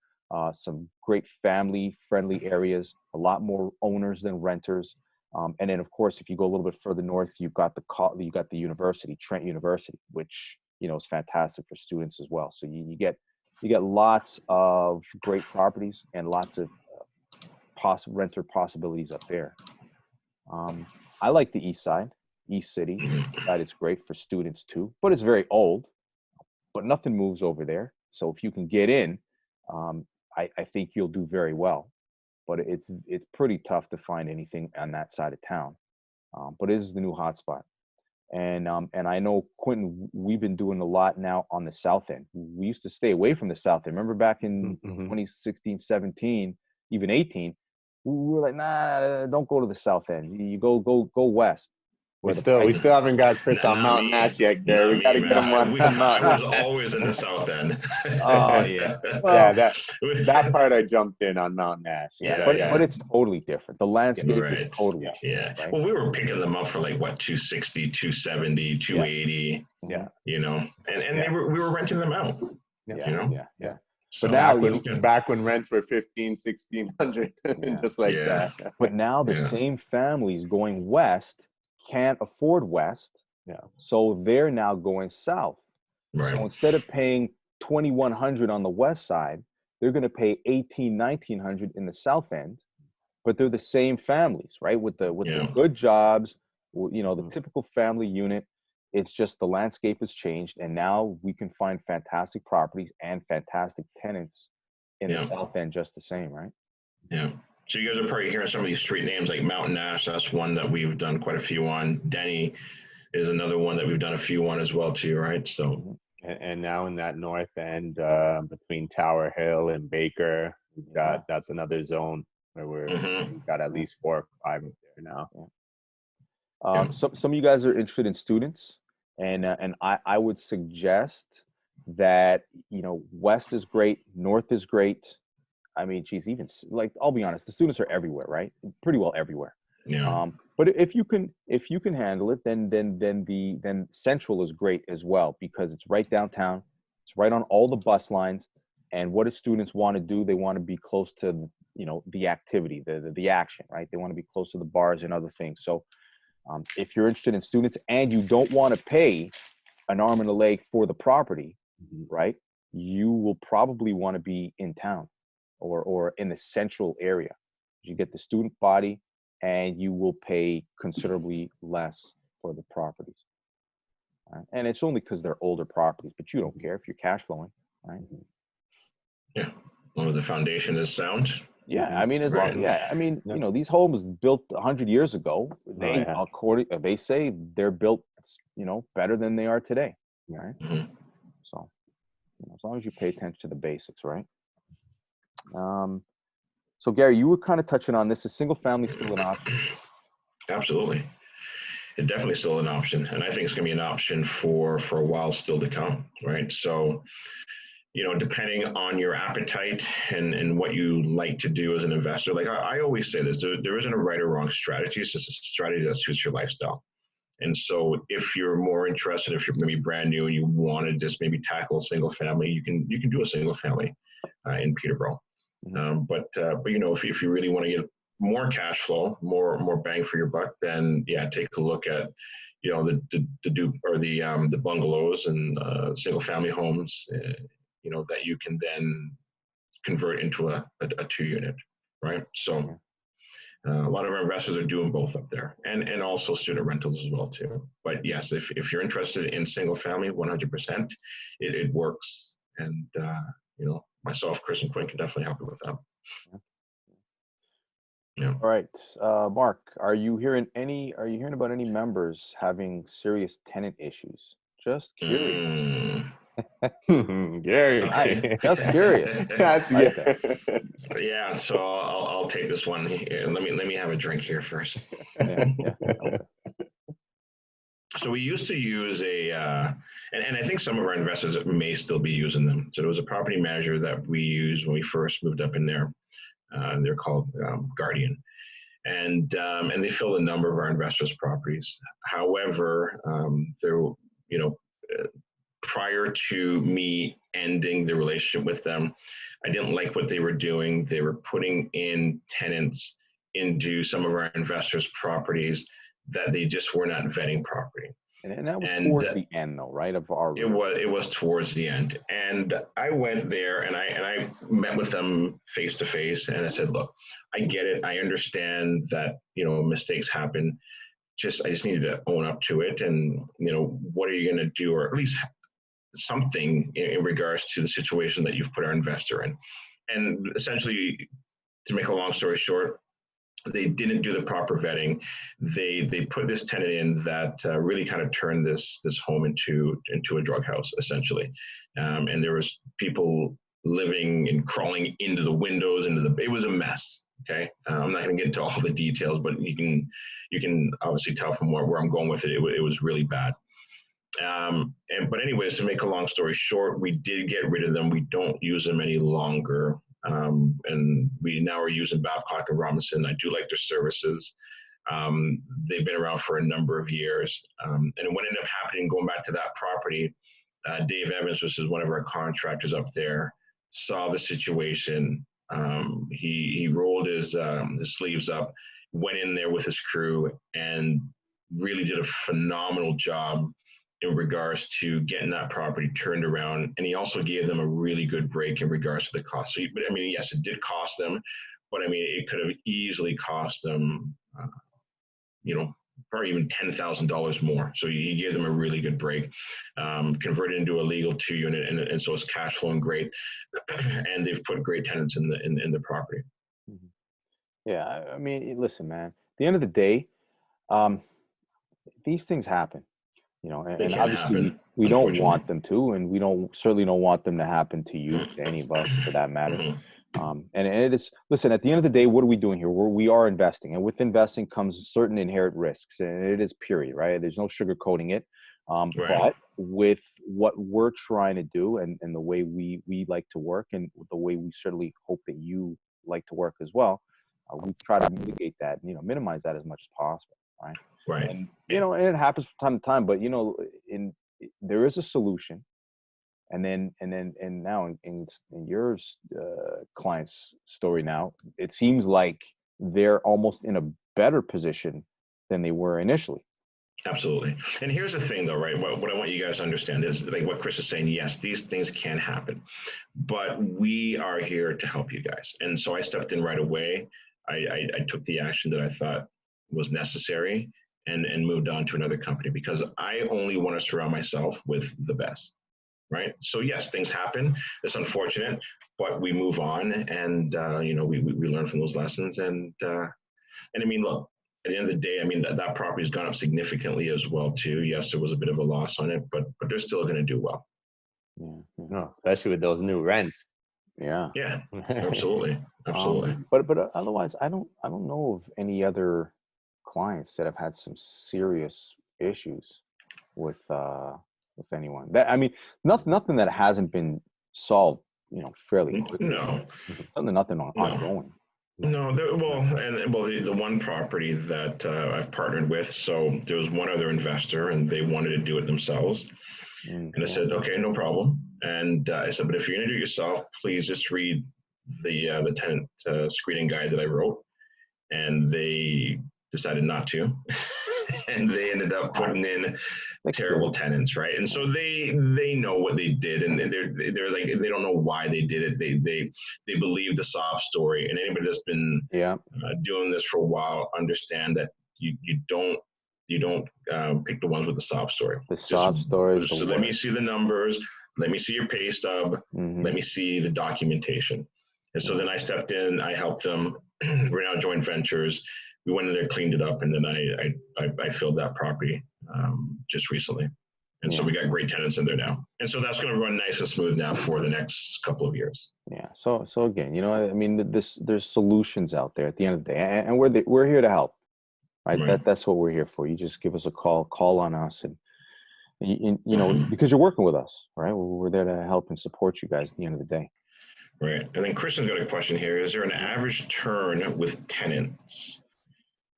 some great family-friendly areas, a lot more owners than renters. And then, of course, if you go a little bit further north, you've got the university, Trent University, which is fantastic for students as well. So you get lots of great properties and lots of renter possibilities up there. I like the east side, East City. Side it's great for students too, but it's very old. But nothing moves over there. So if you can get in, I think you'll do very well. But it's pretty tough to find anything on that side of town. But it is the new hotspot. And I know, Quentin, we've been doing a lot now on the south end. We used to stay away from the south end. Remember back in 2016, 17, even 18, we were like, nah, don't go to the south end. You go west. We still haven't got Chris on Mountain Ash yet, Gary. We got to get him on Mountain Ash. I was always in the south end. Oh yeah. Well, that part I jumped in on Mountain Ash. But it's totally different. The landscape is totally different. Right? Well, we were picking them up for like what, 260, 270, 280. Yeah. And we were renting them out. Yeah. So but now back when rents were 1,500, 1,600, just like that. But now the same families going west can't afford west, so they're now going south. Right. So instead of paying $2,100 on the west side, they're going to pay $1,800-$1,900 in the south end. But they're the same families, right? With the good jobs, the typical family unit. It's just the landscape has changed, and now we can find fantastic properties and fantastic tenants in the south end just the same, right? Yeah. So you guys are probably hearing some of these street names like Mountain Ash. That's one that we've done quite a few on. Denny is another one that we've done a few on as well too, right? So. And now in that north end, between Tower Hill and Baker, that's another zone where we've got at least 4 or 5 there now. Some of you guys are interested in students, and I would suggest that west is great, north is great. I mean, geez, even like, I'll be honest, the students are everywhere, right? Pretty well everywhere. Yeah. But if you can handle it, then Central is great as well, because it's right downtown. It's right on all the bus lines. And what do students want to do? They want to be close to the activity, the action, right? They want to be close to the bars and other things. So if you're interested in students and you don't want to pay an arm and a leg for the property, right? You will probably want to be in town or in the central area. You get the student body and you will pay considerably less for the properties. Right? And it's only because they're older properties, but you don't care if you're cash flowing, right? Yeah. As long as the foundation is sound. Yeah, I mean, these homes built 100 years ago, they say they're built, better than they are today, right? So, as long as you pay attention to the basics, right? So Gary, you were kind of touching on this. Is single family still an option? Absolutely. It's definitely still an option. And I think it's going to be an option for a while still to come, right? So, depending on your appetite and what you like to do as an investor, like I always say this, there isn't a right or wrong strategy. It's just a strategy that suits your lifestyle. And so if you're more interested, if you're maybe brand new and you want to just maybe tackle a single family, you can do a single family in Peterborough. But if you really want to get more cash flow, more bang for your buck, then yeah, take a look at the bungalows and single family homes, that you can then convert into a 2-unit, right? So a lot of our investors are doing both up there, and also student rentals as well too. But yes, if you're interested in single family, 100%, it works. And myself, Chris, and Quinn can definitely help you with that. Yeah. All right, Mark, are you hearing about any members having serious tenant issues? Just curious. Gary, just curious. That's yeah. So I'll take this one. Let me have a drink here first. Okay. So we used to use and I think some of our investors may still be using them. So there was a property manager that we used when we first moved up in there. They're called Guardian, and they filled a number of our investors' properties. However, prior to me ending the relationship with them, I didn't like what they were doing. They were putting in tenants into some of our investors' properties that they just were not vetting properly. And that was towards the end, though, right? Of our it was towards the end, and I went there and I met with them face to face, and I said, look, I get it. I understand that mistakes happen. I just needed to own up to it, and what are you going to do, or at least something in regards to the situation that you've put our investor in. And essentially, to make a long story short, they didn't do the proper vetting. They put this tenant in that really kind of turned this home into a drug house, essentially. And there was people living and crawling into the windows, it was a mess. Okay, I'm not going to get into all the details, but you can obviously tell from where I'm going with it. It was really bad. But anyways, to make a long story short, we did get rid of them. We don't use them any longer. And we now are using Babcock and Robinson. I do like their services. They've been around for a number of years. And what ended up happening, going back to that property, Dave Evans, which is one of our contractors up there, saw the situation. He rolled his sleeves up, went in there with his crew, and really did a phenomenal job in regards to getting that property turned around. And he also gave them a really good break in regards to the cost. So, but I mean, yes, it did cost them, but I mean, it could have easily cost them, probably even $10,000 more. So he gave them a really good break, converted into a legal 2-unit, and so it's cash flowing great, and they've put great tenants in the property. Yeah, I mean, listen, man. At the end of the day, these things happen. And obviously we don't want them to, and we certainly don't want them to happen to you, to any of us for that matter. And it is, listen, at the end of the day, what are we doing here? We are investing, and with investing comes certain inherent risks, and it is period, right? There's no sugarcoating it. Right. But with what we're trying to do and the way we like to work, and the way we certainly hope that you like to work as well, we try to mitigate that, minimize that as much as possible, right? Right. And and it happens from time to time, but there is a solution. And now in your client's story now, it seems like they're almost in a better position than they were initially. Absolutely. And here's the thing, though, right? What I want you guys to understand is, like what Chris is saying, yes, these things can happen, but we are here to help you guys. And so I stepped in right away. I took the action that I thought was necessary, and moved on to another company, because I only want to surround myself with the best, right? So yes, things happen. It's unfortunate, but we move on, and we learn from those lessons. And I mean, look, at the end of the day, I mean, that property has gone up significantly as well too. Yes, there was a bit of a loss on it, but they're still going to do well. Yeah, especially with those new rents. Yeah. Yeah, absolutely, absolutely. But otherwise, I don't know of any other clients that have had some serious issues with anyone. That I mean, nothing that hasn't been solved, fairly quickly. No, Nothing no. ongoing. No, the one property that I've partnered with, so there was one other investor and they wanted to do it themselves. And I said, okay, no problem. And I said, but if you're going to do it yourself, please just read the tenant screening guide that I wrote. And they decided not to. And they ended up putting in terrible tenants, right? And so they know what they did, and they're like, they don't know why they did it. They believe the sob story, and anybody that's been doing this for a while understand that you don't pick the ones with the sob story. The sob story. So let me see the numbers. Let me see your pay stub. Let me see the documentation. And so then I stepped in. I helped them. We're now joint ventures. We went in there, cleaned it up, and then I filled that property just recently. And so we got great tenants in there now. And so that's going to run nice and smooth now for the next couple of years. Yeah. So again, I mean, there's solutions out there at the end of the day, and we're here to help, right? That's what we're here for. You just give us a call on us, and because you're working with us, right? We're there to help and support you guys at the end of the day. Right. And then Christian's got a question here. Is there an average turn with tenants?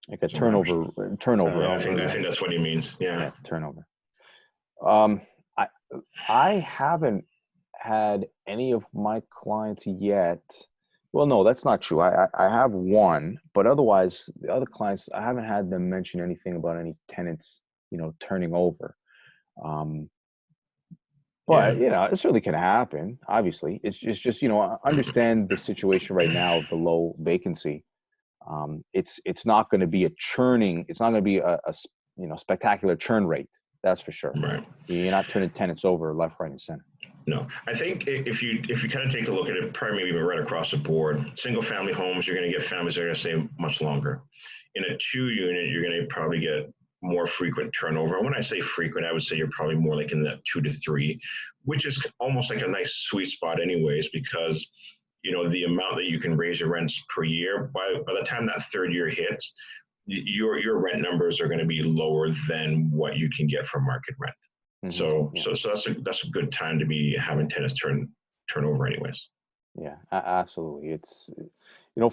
Like a turnover. I think that's what he means. Yeah. Turnover. I haven't had any of my clients yet. Well, no, that's not true. I have one, but otherwise the other clients, I haven't had them mention anything about any tenants, turning over. But it certainly can happen. Obviously, it's just understand the situation right now of the low vacancy. It's not going to be a churning. It's not going to be a spectacular churn rate. That's for sure. Right. You're not turning tenants over left, right, and center. No, I think if you kind of take a look at it, probably maybe right across the board, single family homes, you're going to get families that are going to stay much longer. In a 2-unit, you're going to probably get more frequent turnover. When I say frequent, I would say you're probably more like in that 2 to 3, which is almost like a nice sweet spot anyways, because the amount that you can raise your rents per year, by the time that 3rd year hits, your rent numbers are going to be lower than what you can get from market rent. So that's a good time to be having tenants turn over anyways. Yeah, absolutely. It's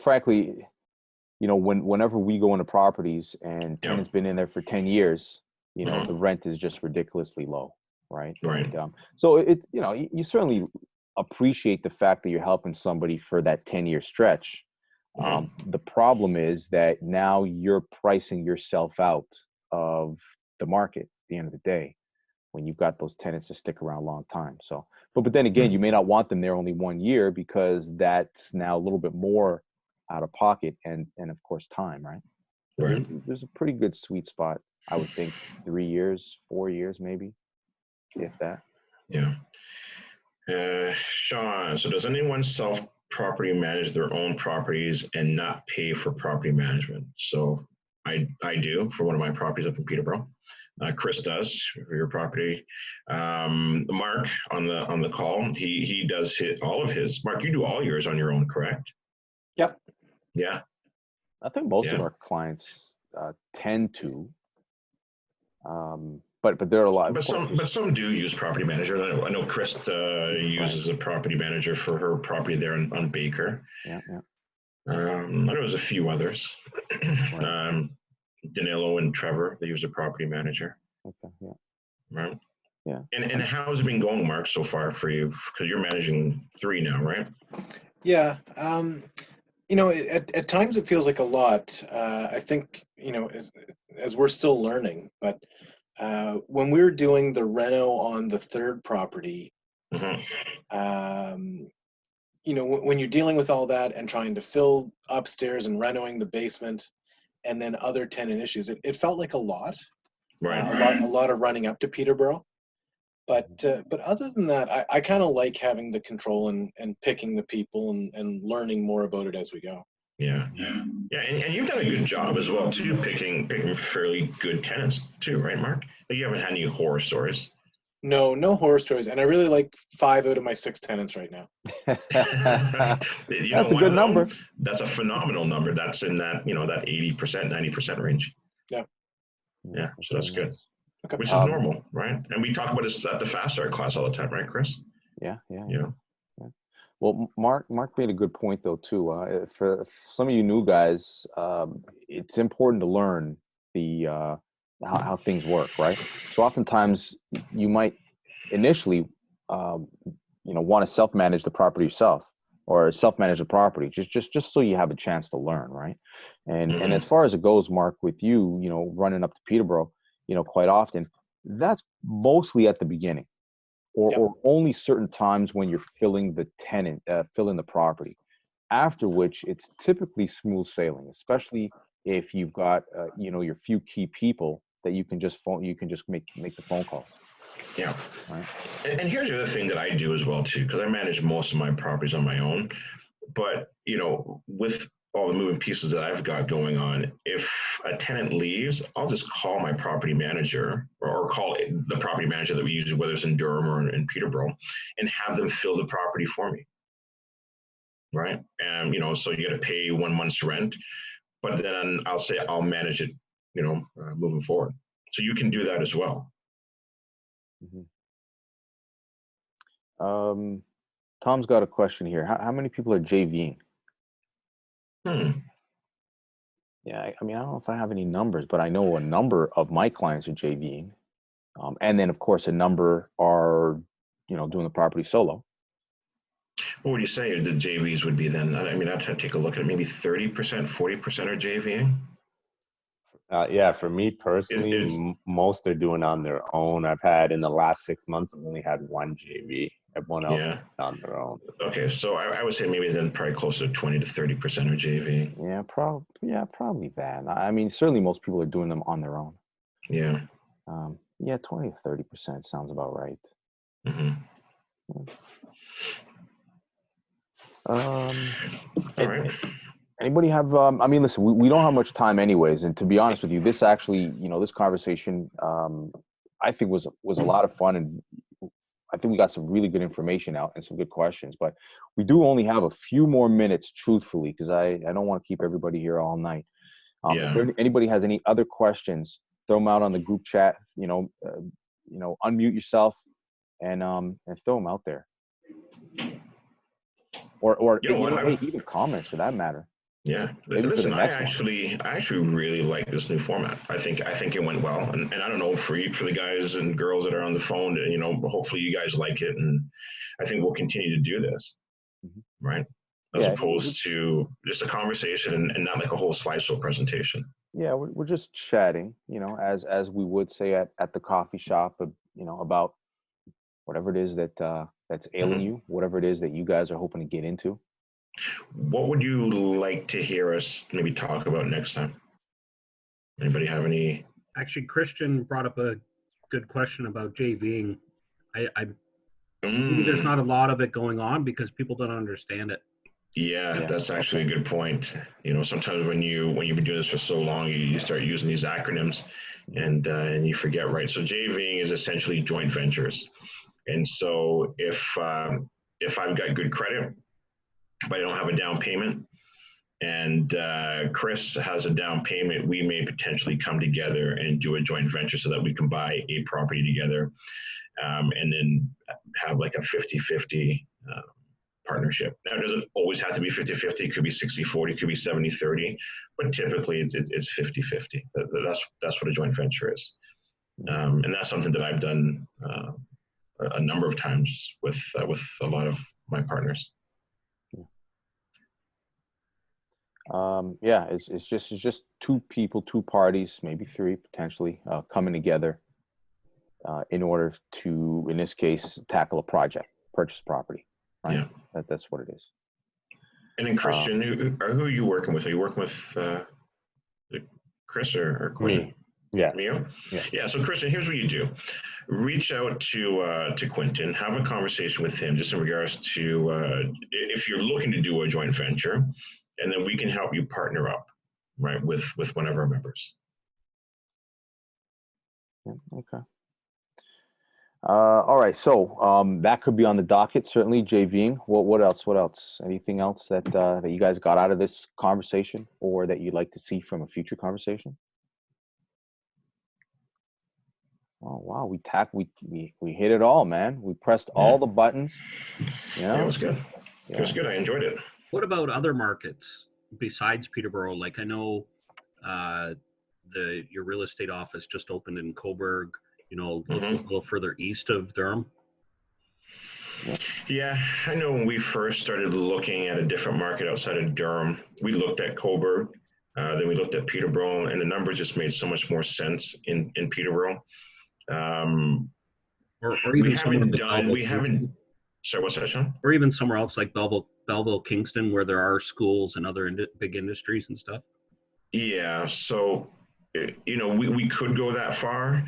frankly, whenever we go into properties and tenants been in there for 10 years, the rent is just ridiculously low, right? Right. And, so you certainly appreciate the fact that you're helping somebody for that 10-year stretch. The problem is that now you're pricing yourself out of the market at the end of the day when you've got those tenants to stick around a long time. So, but then again, you may not want them there only 1 year because that's now a little bit more out of pocket and of course time, right? Right. There's a pretty good sweet spot, I would think, 3 years, 4 years, maybe, if that. Yeah. Sean, so does anyone self-property manage their own properties and not pay for property management? So I do for one of my properties up in Peterborough. Chris does for your property. Mark on the call, he does all of his. Mark, you do all yours on your own, correct? Yep. Yeah. I think most of our clients tend to. But there are a lot. But some do use property manager. I know Chris uses a property manager for her property there on Baker. Yeah. I know there's a few others. Right. Danilo and Trevor, they use a property manager. Okay. Yeah. Right. Yeah. And how has it been going, Mark, so far for you? Because you're managing 3 now, right? Yeah. At times it feels like a lot. I think as we're still learning, but when we were doing the reno on the 3rd property, when you're dealing with all that and trying to fill upstairs and renoing the basement, and then other tenant issues, it felt like a lot. Right. A lot of running up to Peterborough. But other than that, I kind of like having the control and picking the people and learning more about it as we go. Yeah, and you've done a good job as well too, picking fairly good tenants too, right, Mark? Like you haven't had any horror stories. No horror stories. And I really like 5 out of my 6 tenants right now. That's a good number. That's a phenomenal number. That's in that, that 80%, 90% range. Yeah. Yeah. So that's good. Okay. Which is normal, right? And we talk about this at the fast start class all the time, right, Chris? Yeah. Well, Mark made a good point though too. For some of you new guys, it's important to learn the how things work, right? So oftentimes you might initially, want to self-manage the property yourself, or self-manage the property, just so you have a chance to learn, right? And as far as it goes, Mark, with you, running up to Peterborough, quite often, that's mostly at the beginning. Or only certain times when you're filling the property, after which it's typically smooth sailing, especially if you've got your few key people that you can just make the phone calls. Yeah. Right. And here's the other thing that I do as well too, because I manage most of my properties on my own. But with all the moving pieces that I've got going on, if a tenant leaves, I'll just call my property manager or call the property manager that we use, whether it's in Durham or in Peterborough, and have them fill the property for me. Right. And, so you got to pay 1 month's rent, but then I'll say I'll manage it, moving forward. So you can do that as well. Mm-hmm. Tom's got a question here. How many people are JVing? Yeah, I mean, I don't know if I have any numbers, but I know a number of my clients are JVing. And then, of course, a number are, doing the property solo. What would you say the JVs would be then? I mean, I'd have to take a look at it. Maybe 30%, 40% are JVing? Yeah, for me personally, most are doing on their own. I've had, in the last 6 months, I've only had 1 JV. Everyone else is on their own. Okay, so I would say maybe then probably closer to 20 to 30% are JV. Yeah, probably that. I mean, certainly most people are doing them on their own. Yeah. 20 to 30% sounds about right. All right. Anybody have, I mean, listen, we don't have much time anyways. And to be honest with you, this actually, this conversation, I think was a lot of fun. And I think we got some really good information out and some good questions, but we do only have a few more minutes, truthfully, because I don't want to keep everybody here all night. If anybody has any other questions, throw them out on the group chat, unmute yourself and throw them out there. Or even comments for that matter. Yeah, listen, I actually really like this new format. I think it went well, and I don't know for the guys and girls that are on the phone, hopefully you guys like it, and I think we'll continue to do this, right? As opposed to just a conversation and not like a whole slideshow presentation. Yeah, we're just chatting, as we would say at the coffee shop, about whatever it is that's ailing you, whatever it is that you guys are hoping to get into. What would you like to hear us maybe talk about next time? Anybody have any? Actually, Christian brought up a good question about JVing. Maybe there's not a lot of it going on because people don't understand it. Yeah, that's actually a good point. Sometimes when you've been doing this for so long, you start using these acronyms and you forget, right? So JVing is essentially joint ventures. And so if I've got good credit, but I don't have a down payment, and Chris has a down payment, we may potentially come together and do a joint venture so that we can buy a property together, and then have like a 50-50 partnership. Now, it doesn't always have to be 50-50. It could be 60-40, it could be 70-30, but typically it's 50-50. That's what a joint venture is. And that's something that I've done a number of times with a lot of my partners. It's just 2 people, 2 parties, maybe 3 potentially, coming together in order to, in this case, tackle a project, purchase property. Right? Yeah. That's what it is. And then Christian, who are you working with? Are you working with Chris or Quinn? Yeah. Me? Yeah. So Christian, here's what you do. Reach out to Quentin, have a conversation with him just in regards to if you're looking to do a joint venture, and then we can help you partner up, right, with one of our members. Yeah, okay. All right, so that could be on the docket, certainly. JVing. What else? What else? Anything else that that you guys got out of this conversation, or that you'd like to see from a future conversation? Oh wow, we hit it all, man. We pressed all the buttons. Yeah, it was good. Yeah. It was good. I enjoyed it. What about other markets besides Peterborough? Like I know your real estate office just opened in Coburg, you know, a little further east of Durham. Yeah, I know when we first started looking at a different market outside of Durham, we looked at Coburg, then we looked at Peterborough, and the numbers just made so much more sense in Peterborough. Or even sorry, what's that, Sean? Or even somewhere else like Belleville, Kingston, where there are schools and other big industries and stuff. Yeah, so you know, we could go that far.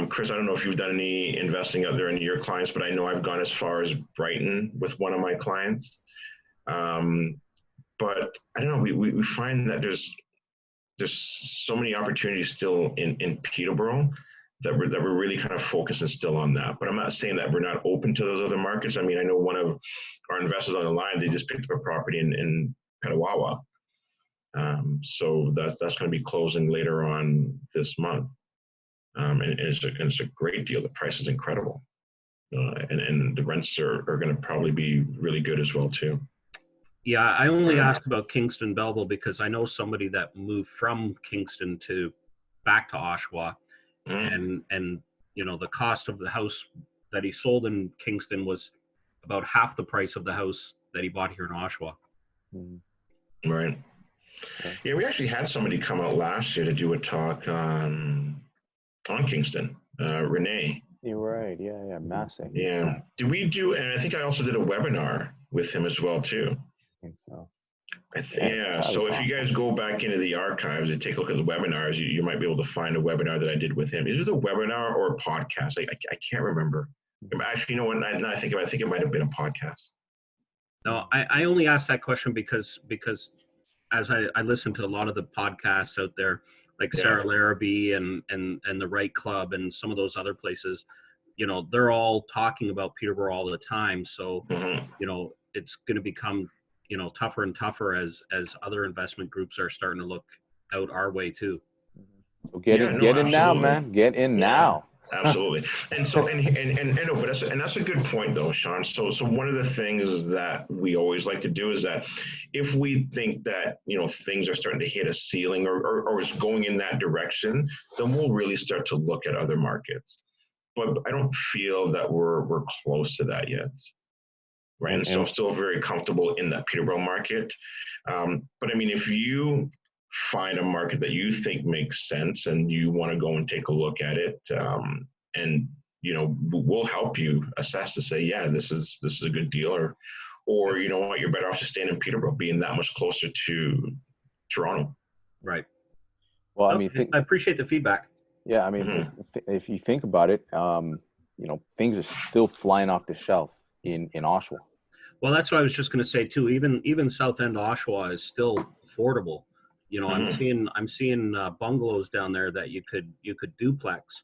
Chris, I don't know if you've done any investing out there in your clients, but I know I've gone as far as Brighton with one of my clients. But I don't know, we find that there's so many opportunities still in Peterborough that we're really kind of focusing still on that. But I'm not saying that we're not open to those other markets. I mean, I know one of our investors on the line, they just picked up a property in Petawawa. So that's going to be closing later on this month. And it's a great deal. The price is incredible. And the rents are going to probably be really good as well too. Yeah, I only asked about Kingston Belleville because I know somebody that moved from Kingston back to Oshawa, and you know, the cost of the house that he sold in Kingston was about half the price of the house that he bought here in Oshawa. Right. Yeah, we actually had somebody come out last year to do a talk on Kingston, Renee. You're right. Yeah, massive. Yeah. Did we do? And I think I also did a webinar with him as well too. I think so. Yeah. So if you guys go back into the archives and take a look at the webinars, you might be able to find a webinar that I did with him. Is it a webinar or a podcast? I can't remember. Actually, you know what? Now I think it might have been a podcast. No, I only asked that question because as I listen to a lot of the podcasts out there, like Sarah Larrabee and the Right Club and some of those other places, you know, they're all talking about Peterborough all the time. So, you know, it's going to become, you know, tougher and tougher as other investment groups are starting to look out our way too. So get in now, man. Get in now. Absolutely. And so, and that's a good point though, Sean. So one of the things that we always like to do is that if we think that, you know, things are starting to hit a ceiling or is going in that direction, then we'll really start to look at other markets. But I don't feel that we're close to that yet. Right. And so I'm still very comfortable in that Peterborough market. But I mean, if you find a market that you think makes sense and you want to go and take a look at it, and you know, we'll help you assess to say, yeah, this is a good deal, or you know what, you're better off just staying in Peterborough, being that much closer to Toronto. Right. Well, I mean, I appreciate the feedback. Yeah, I mean, if you think about it, you know, things are still flying off the shelf in Oshawa. Well, that's what I was just going to say too. Even South End Oshawa is still affordable. You know, I'm seeing bungalows down there that you could duplex,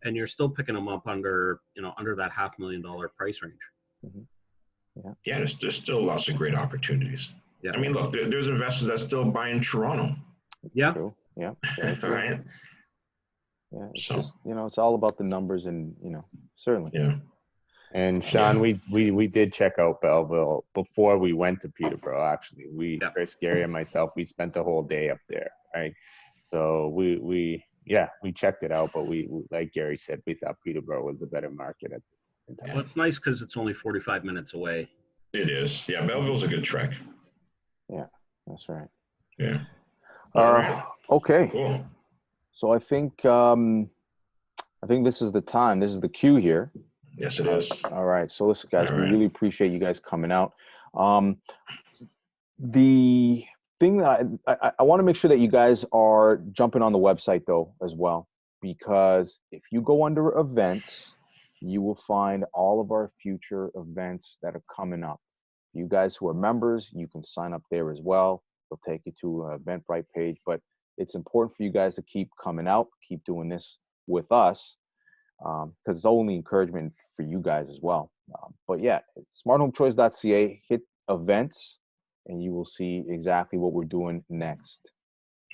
and you're still picking them up under that $500,000 price range. Yeah, there's still lots of great opportunities. Yeah. I mean, look, there's investors that still buy in Toronto. Yeah. True. Yeah. Right. Yeah. It's just, you know, it's all about the numbers, and you know, certainly. Yeah. And Sean, we did check out Belleville before we went to Peterborough. Actually, Chris, Gary, and myself, we spent the whole day up there, right? So we checked it out, but we like Gary said, we thought Peterborough was a better market at the time. Well, it's nice because it's only 45 minutes away. It is. Yeah, Belleville's a good trek. Yeah, that's right. Yeah. Right. Okay. Cool. So I think this is the time. This is the cue here. Yes, it is. All right. So listen, guys, we really appreciate you guys coming out. The thing that I want to make sure that you guys are jumping on the website though as well, because if you go under events, you will find all of our future events that are coming up. You guys who are members, you can sign up there as well. They'll take you to an Eventbrite page, but it's important for you guys to keep coming out, keep doing this with us. because it's only encouragement for you guys as well. But yeah, smarthomechoice.ca, hit events, and you will see exactly what we're doing next.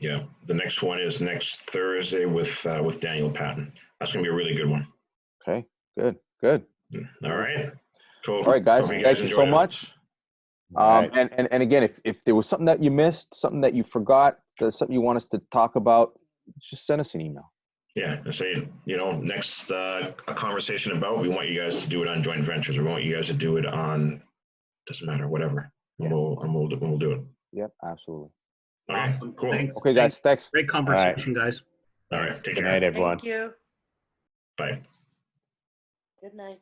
Yeah, the next one is next Thursday with Daniel Patton. That's gonna be a really good one. Okay, good. All right, cool. All right, guys, thank you so much. Right. And again, if there was something that you missed, something that you forgot, something you want us to talk about, just send us an email. Yeah, and say, next a conversation about, we want you guys to do it on joint ventures, or we want you guys to do it on, doesn't matter, whatever. And we'll do it. Yep, absolutely. All right, Awesome. cool. Okay, guys, thanks. Great conversation, guys. All right, take Good care. night, everyone. Thank you. Bye. Good night.